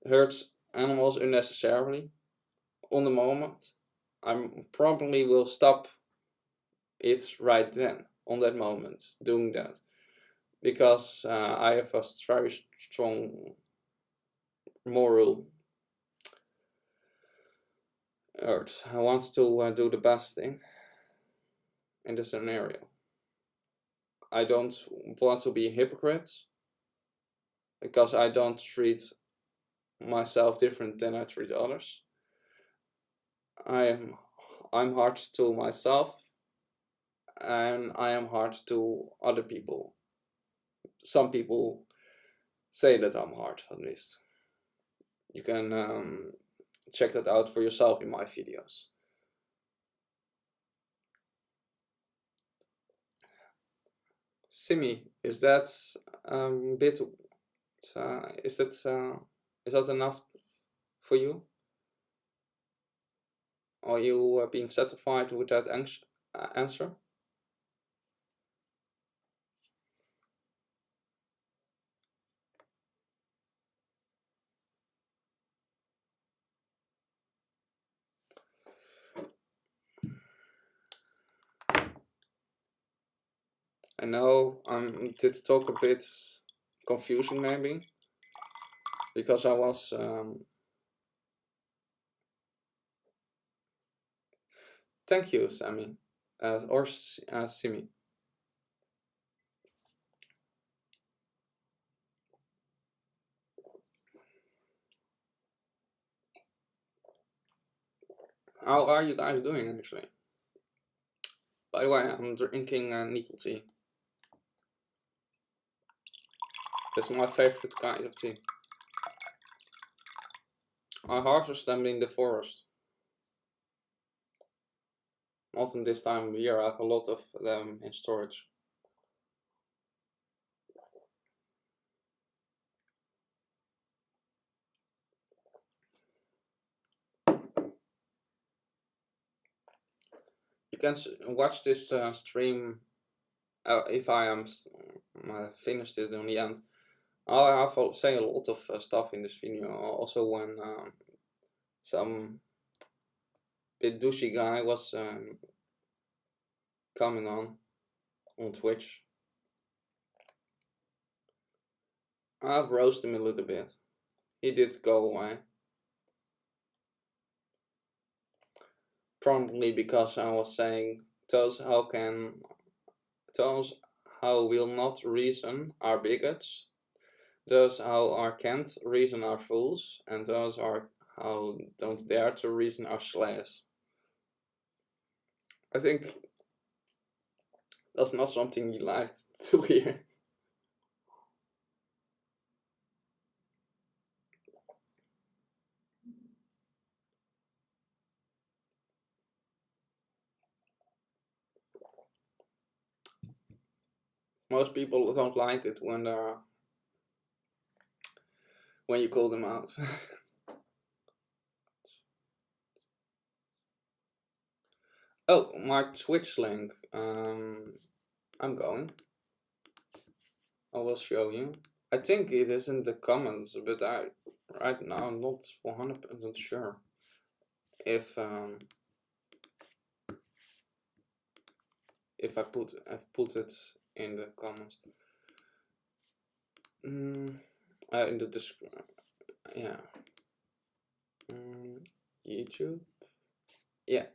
hurts animals unnecessarily on the moment, I probably will stop it right then, on that moment, doing that. Because I have a very strong moral urge. I want to do the best thing in the scenario. I don't want to be a hypocrite, because I don't treat myself different than I treat others. I'm I'm hard to myself, and I am hard to other people. Some people say that I'm hard, at least. You can check that out for yourself in my videos. Simi, is that bit? Is that enough for you? Are you being satisfied with that answer? I know I did talk a bit confusing maybe because I was thank you, Sammy, or Simi. How are you guys doing actually? By the way, I'm drinking needle tea. That's my favorite kind of tea. I harvest them in the forest. Often this time of year, I have a lot of them in storage. You can watch this stream if I am finished it in the end. I'll say a lot of stuff in this video. Also, when some bit douchey guy was coming on Twitch, I've roasted him a little bit. He did go away. Probably because I was saying, those how will not reason are bigots, those how are can't reason are fools, and those are how don't dare to reason are slaves. I think that's not something you liked to hear. Most people don't like it when you call them out. Oh, my Twitch link. I'm going. I will show you. I think it is in the comments, but right now I'm not 100% sure if I've put it in the comments. In the description. Yeah. YouTube. Yeah.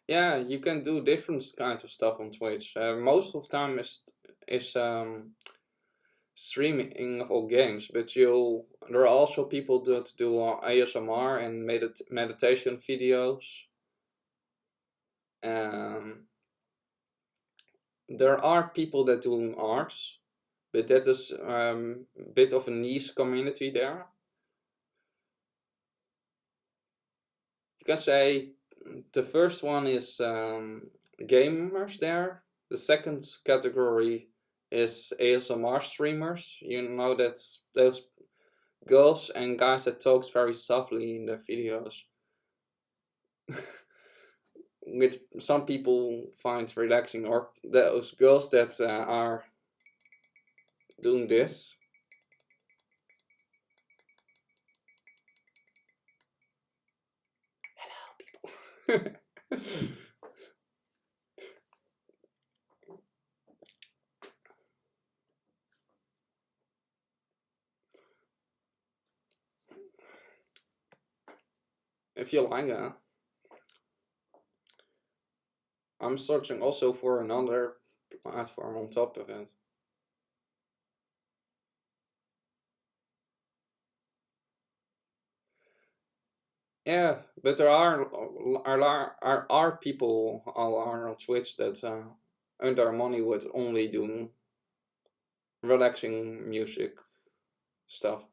Yeah, you can do different kinds of stuff on Twitch. Most of the time is streaming of games, but there are also people that do ASMR and meditation videos. There are people that do arts, but that is a bit of a niche community there. You can say the first one is gamers there. The second category is ASMR streamers. You know, that's those girls and guys that talk very softly in their videos. Which some people find relaxing, or those girls that are doing this. Hello, people. If you like that. I'm searching also for another platform on top of it. Yeah, but there are people are on Twitch that earn their money with only doing relaxing music stuff,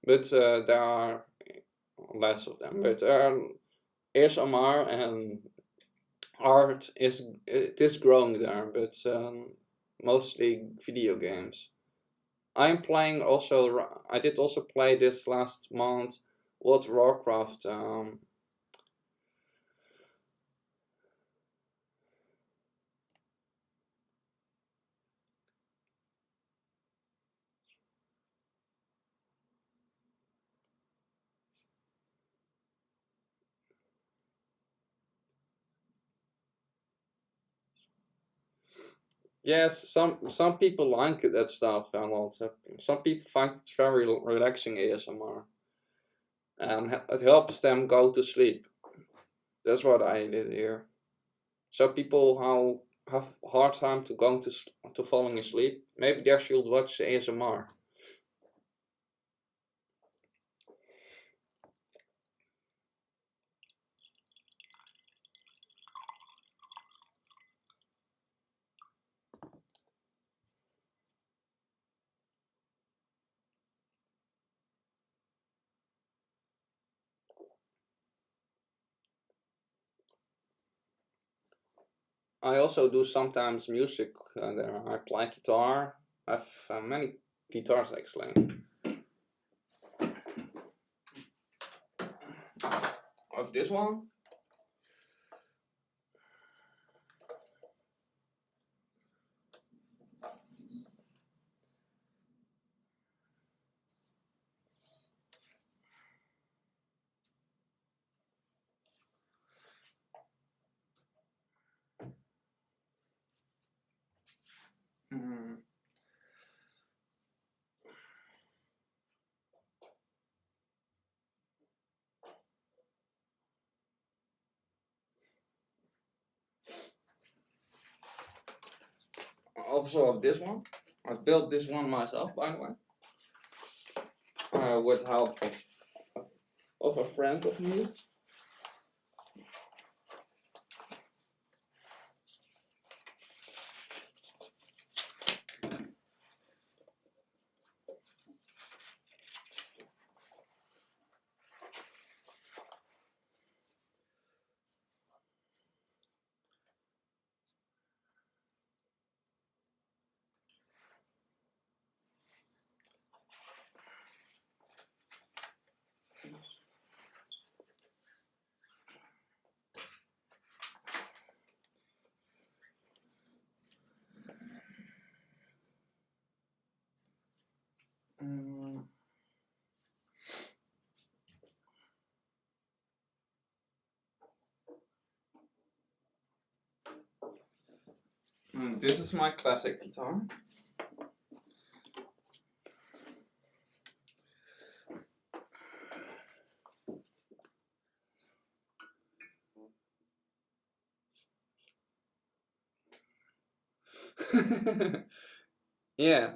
but there are less of them. But ASMR and art is growing there, but mostly video games. I'm playing also. I did also play this last month World of Warcraft. Yes, some people like that stuff a lot. Some people find it very relaxing ASMR, and it helps them go to sleep. That's what I did here. So people how have a hard time to going to falling asleep, maybe they should watch ASMR. I also do sometimes music there. I play guitar. I have many guitars actually. Of this one. Mm. Also of this one. I built this one myself, by the way, with help of a friend of me. Mm. This is my classic guitar. Yeah,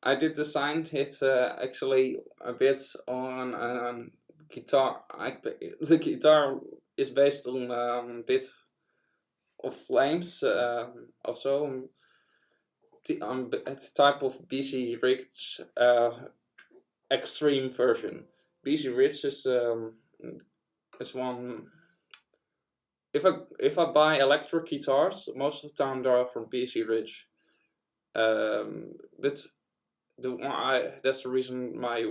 I did design it actually a bit on guitar. The guitar is based on a bit of flames. Also, it's type of BC Rich extreme version. BC Rich is one. If I buy electric guitars, most of the time they are from BC Rich. But that's the reason my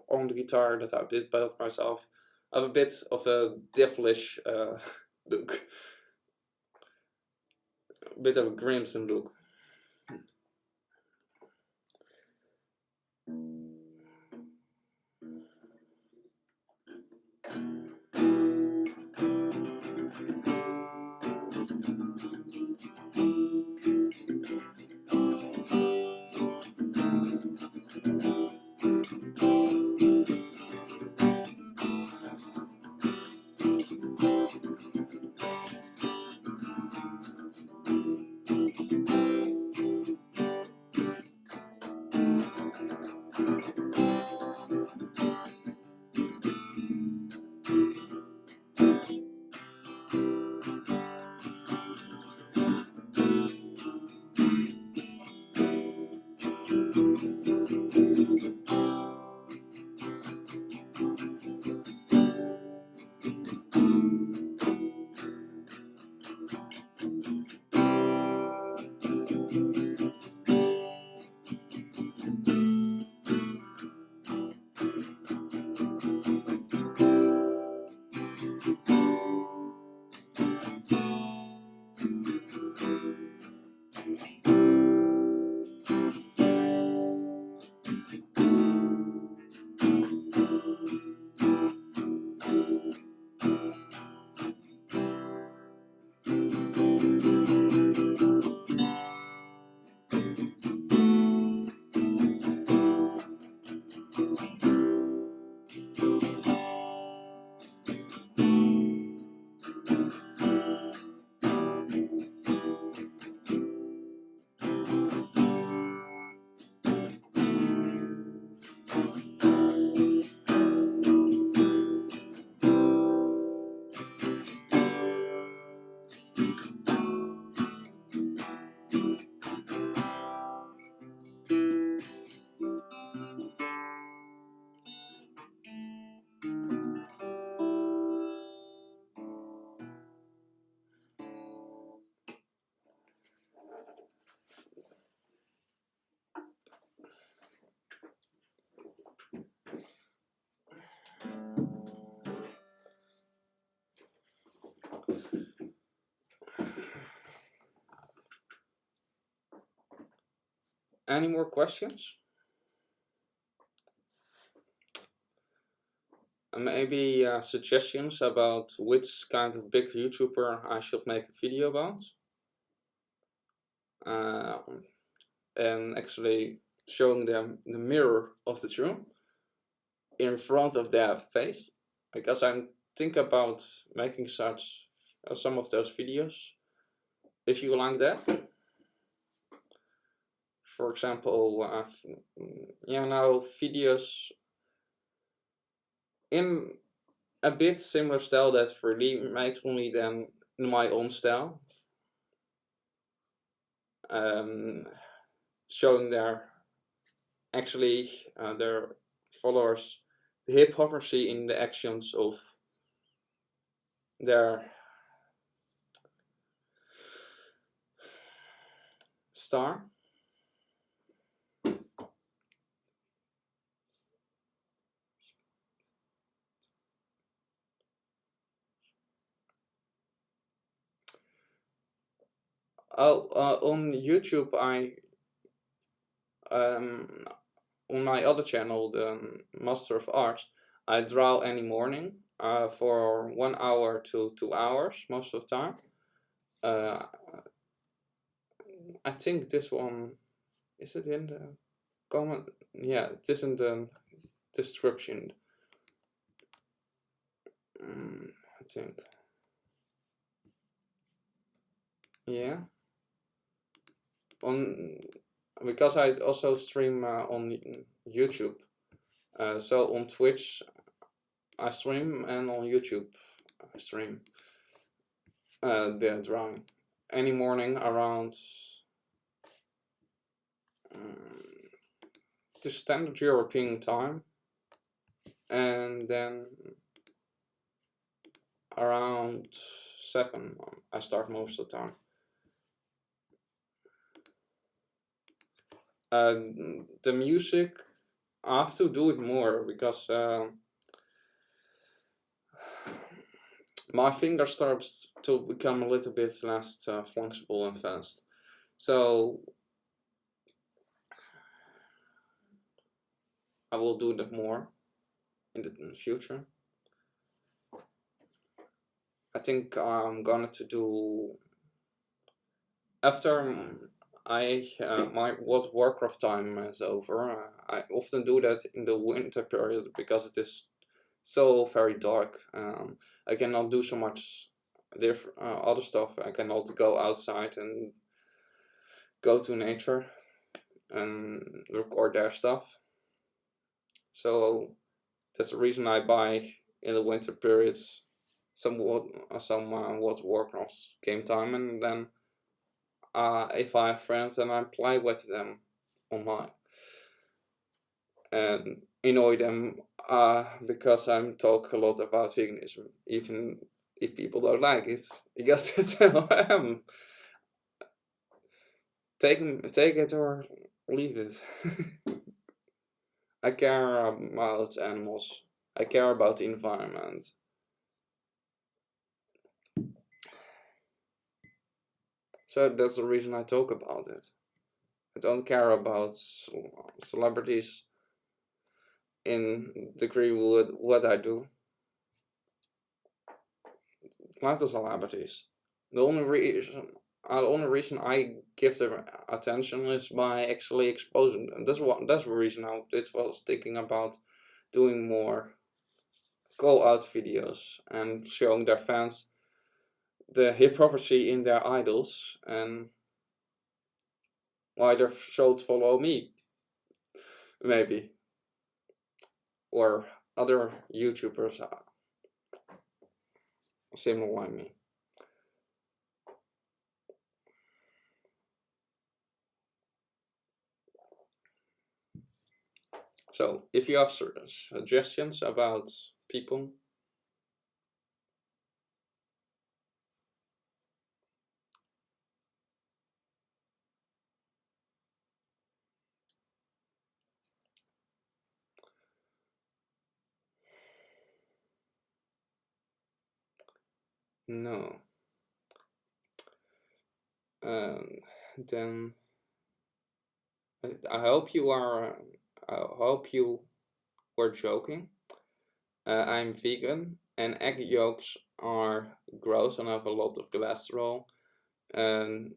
own guitar that I did build myself. I have a bit of a devilish look, a bit of a Grimson look. Any more questions? Maybe suggestions about which kind of big YouTuber I should make a video about. And actually showing them the mirror of the truth in front of their face, because I'm thinking about making such some of those videos. If you like that, for example, videos in a bit similar style that really makes only then my own style, showing their their followers the hypocrisy in the actions of their star. On YouTube, um, on my other channel, the Master of Arts, I draw any morning for 1 hour to 2 hours most of the time. I think this one, is it in the comment? Yeah, it is in the description. I think. Yeah. On because I also stream on YouTube. So on Twitch I stream, and on YouTube I stream the drawing any morning around the standard European time, and then around 7 I start most of the time. The music, I have to do it more because my finger starts to become a little bit less flexible and fast. So I will do that more in the future. I think I'm gonna to do after my World of Warcraft time is over. I often do that in the winter period because it is so very dark. I cannot do so much other stuff. I cannot go outside and go to nature and record their stuff. So that's the reason I buy in the winter periods some World of Warcraft game time, and then if I have friends, then I play with them online and annoy them because I'm talk a lot about veganism, even if people don't like it, because that's how I am. Take it or leave it. I care about animals. I care about the environment. So that's the reason I talk about it. I don't care about celebrities in degree with what I do. Not the celebrities. The only reason I give them attention is by actually exposing them. That's the reason I was thinking about doing more call out videos and showing their fans the hypocrisy in their idols and why they should follow me, maybe, or other YouTubers similar like me. So if you have suggestions about people, no. Then I hope you are. I hope you were joking. I'm vegan, and egg yolks are gross and have a lot of cholesterol. And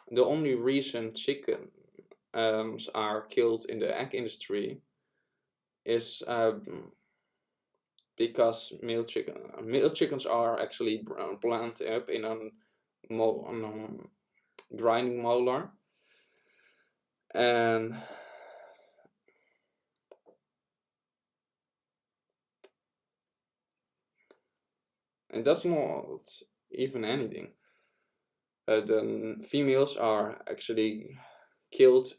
the only reason chicken are killed in the egg industry is because male chickens are actually blended up in a grinding molar, and it does not even anything. The females are actually killed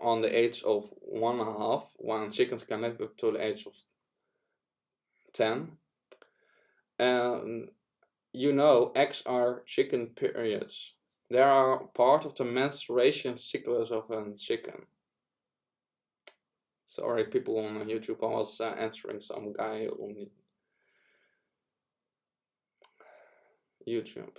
on the age of 1.5, while chickens can live up to the age of 10. And eggs are chicken periods. They are part of the menstruation cyclus of a chicken. Sorry, people on YouTube, I was answering some guy on YouTube.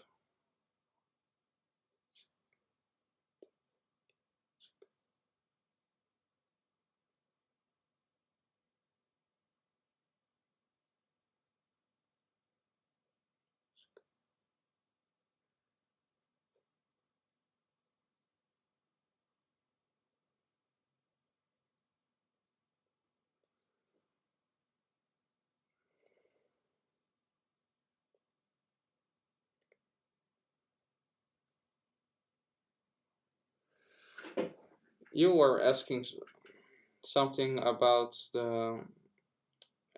You were asking something about the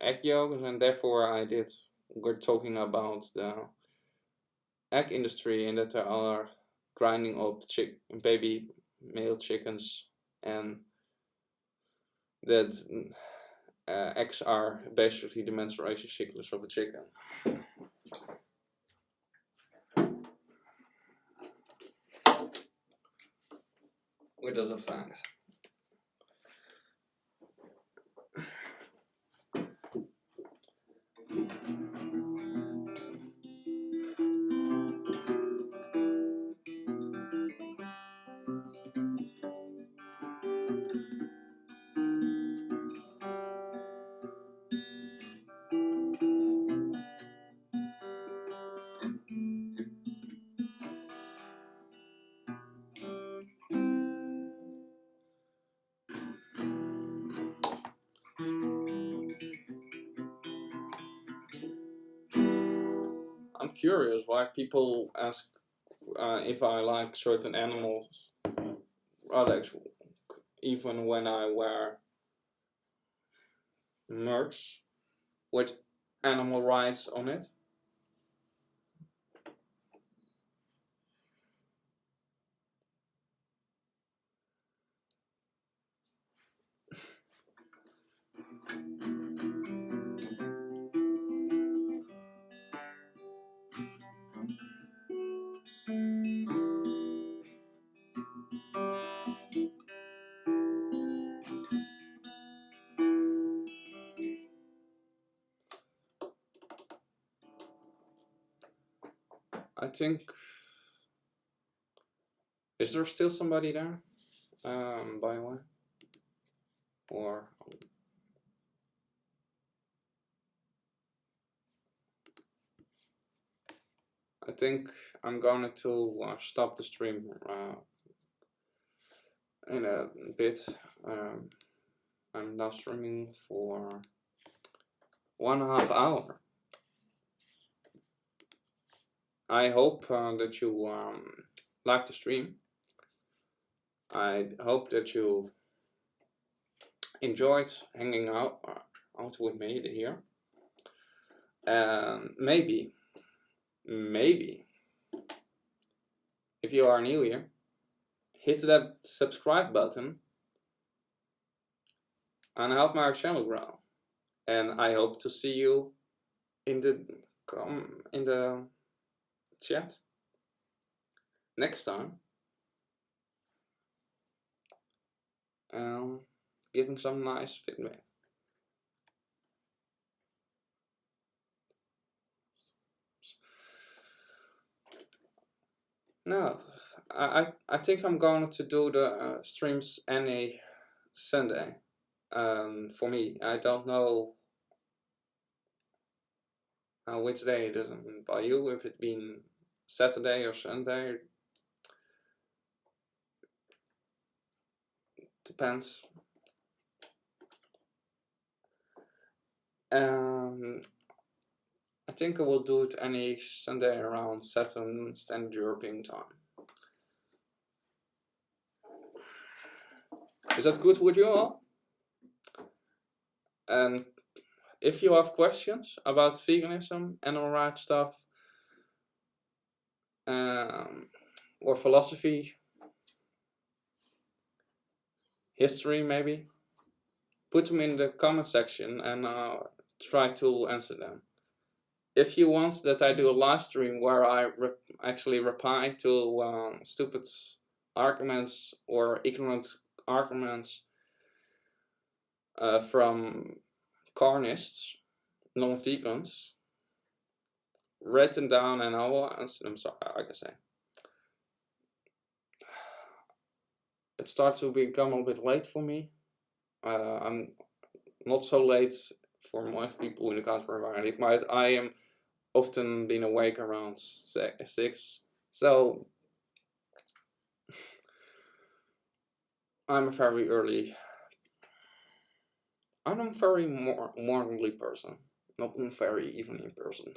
egg yolks, and therefore I did. We're talking about the egg industry and that there are grinding up baby male chickens, and that eggs are basically the menstruation cyclus of a chicken. Which is a fact. I'm curious why people ask if I like certain animals, like even when I wear merch with animal rights on it. I think, is there still somebody there? By the way, or I think I'm going to stop the stream in a bit. I'm now streaming for 1.5 hour. I hope that you like the stream. I hope that you enjoyed hanging out with me here. And maybe, if you are new here, hit that subscribe button and help my channel grow. And I hope to see you in the chat next time. Giving some nice feedback. No, I think I'm going to do the streams any Sunday. For me, I don't know which day it is by you. If it been Saturday or Sunday, depends. I think I will do it any Sunday around 7 Standard European time. Is that good with you all? And if you have questions about veganism, animal rights stuff, or philosophy, history maybe, put them in the comment section and I'll try to answer them. If you want that I do a live stream where I actually reply to stupid arguments or ignorant arguments from carnists, non-vegans, write them down and I will answer them, so I can say. It starts to become a bit late for me. I'm not so late for most people in the country where I live, but I am often been awake around 6. So I'm a very early. I'm a very morningly person, not a very evening person.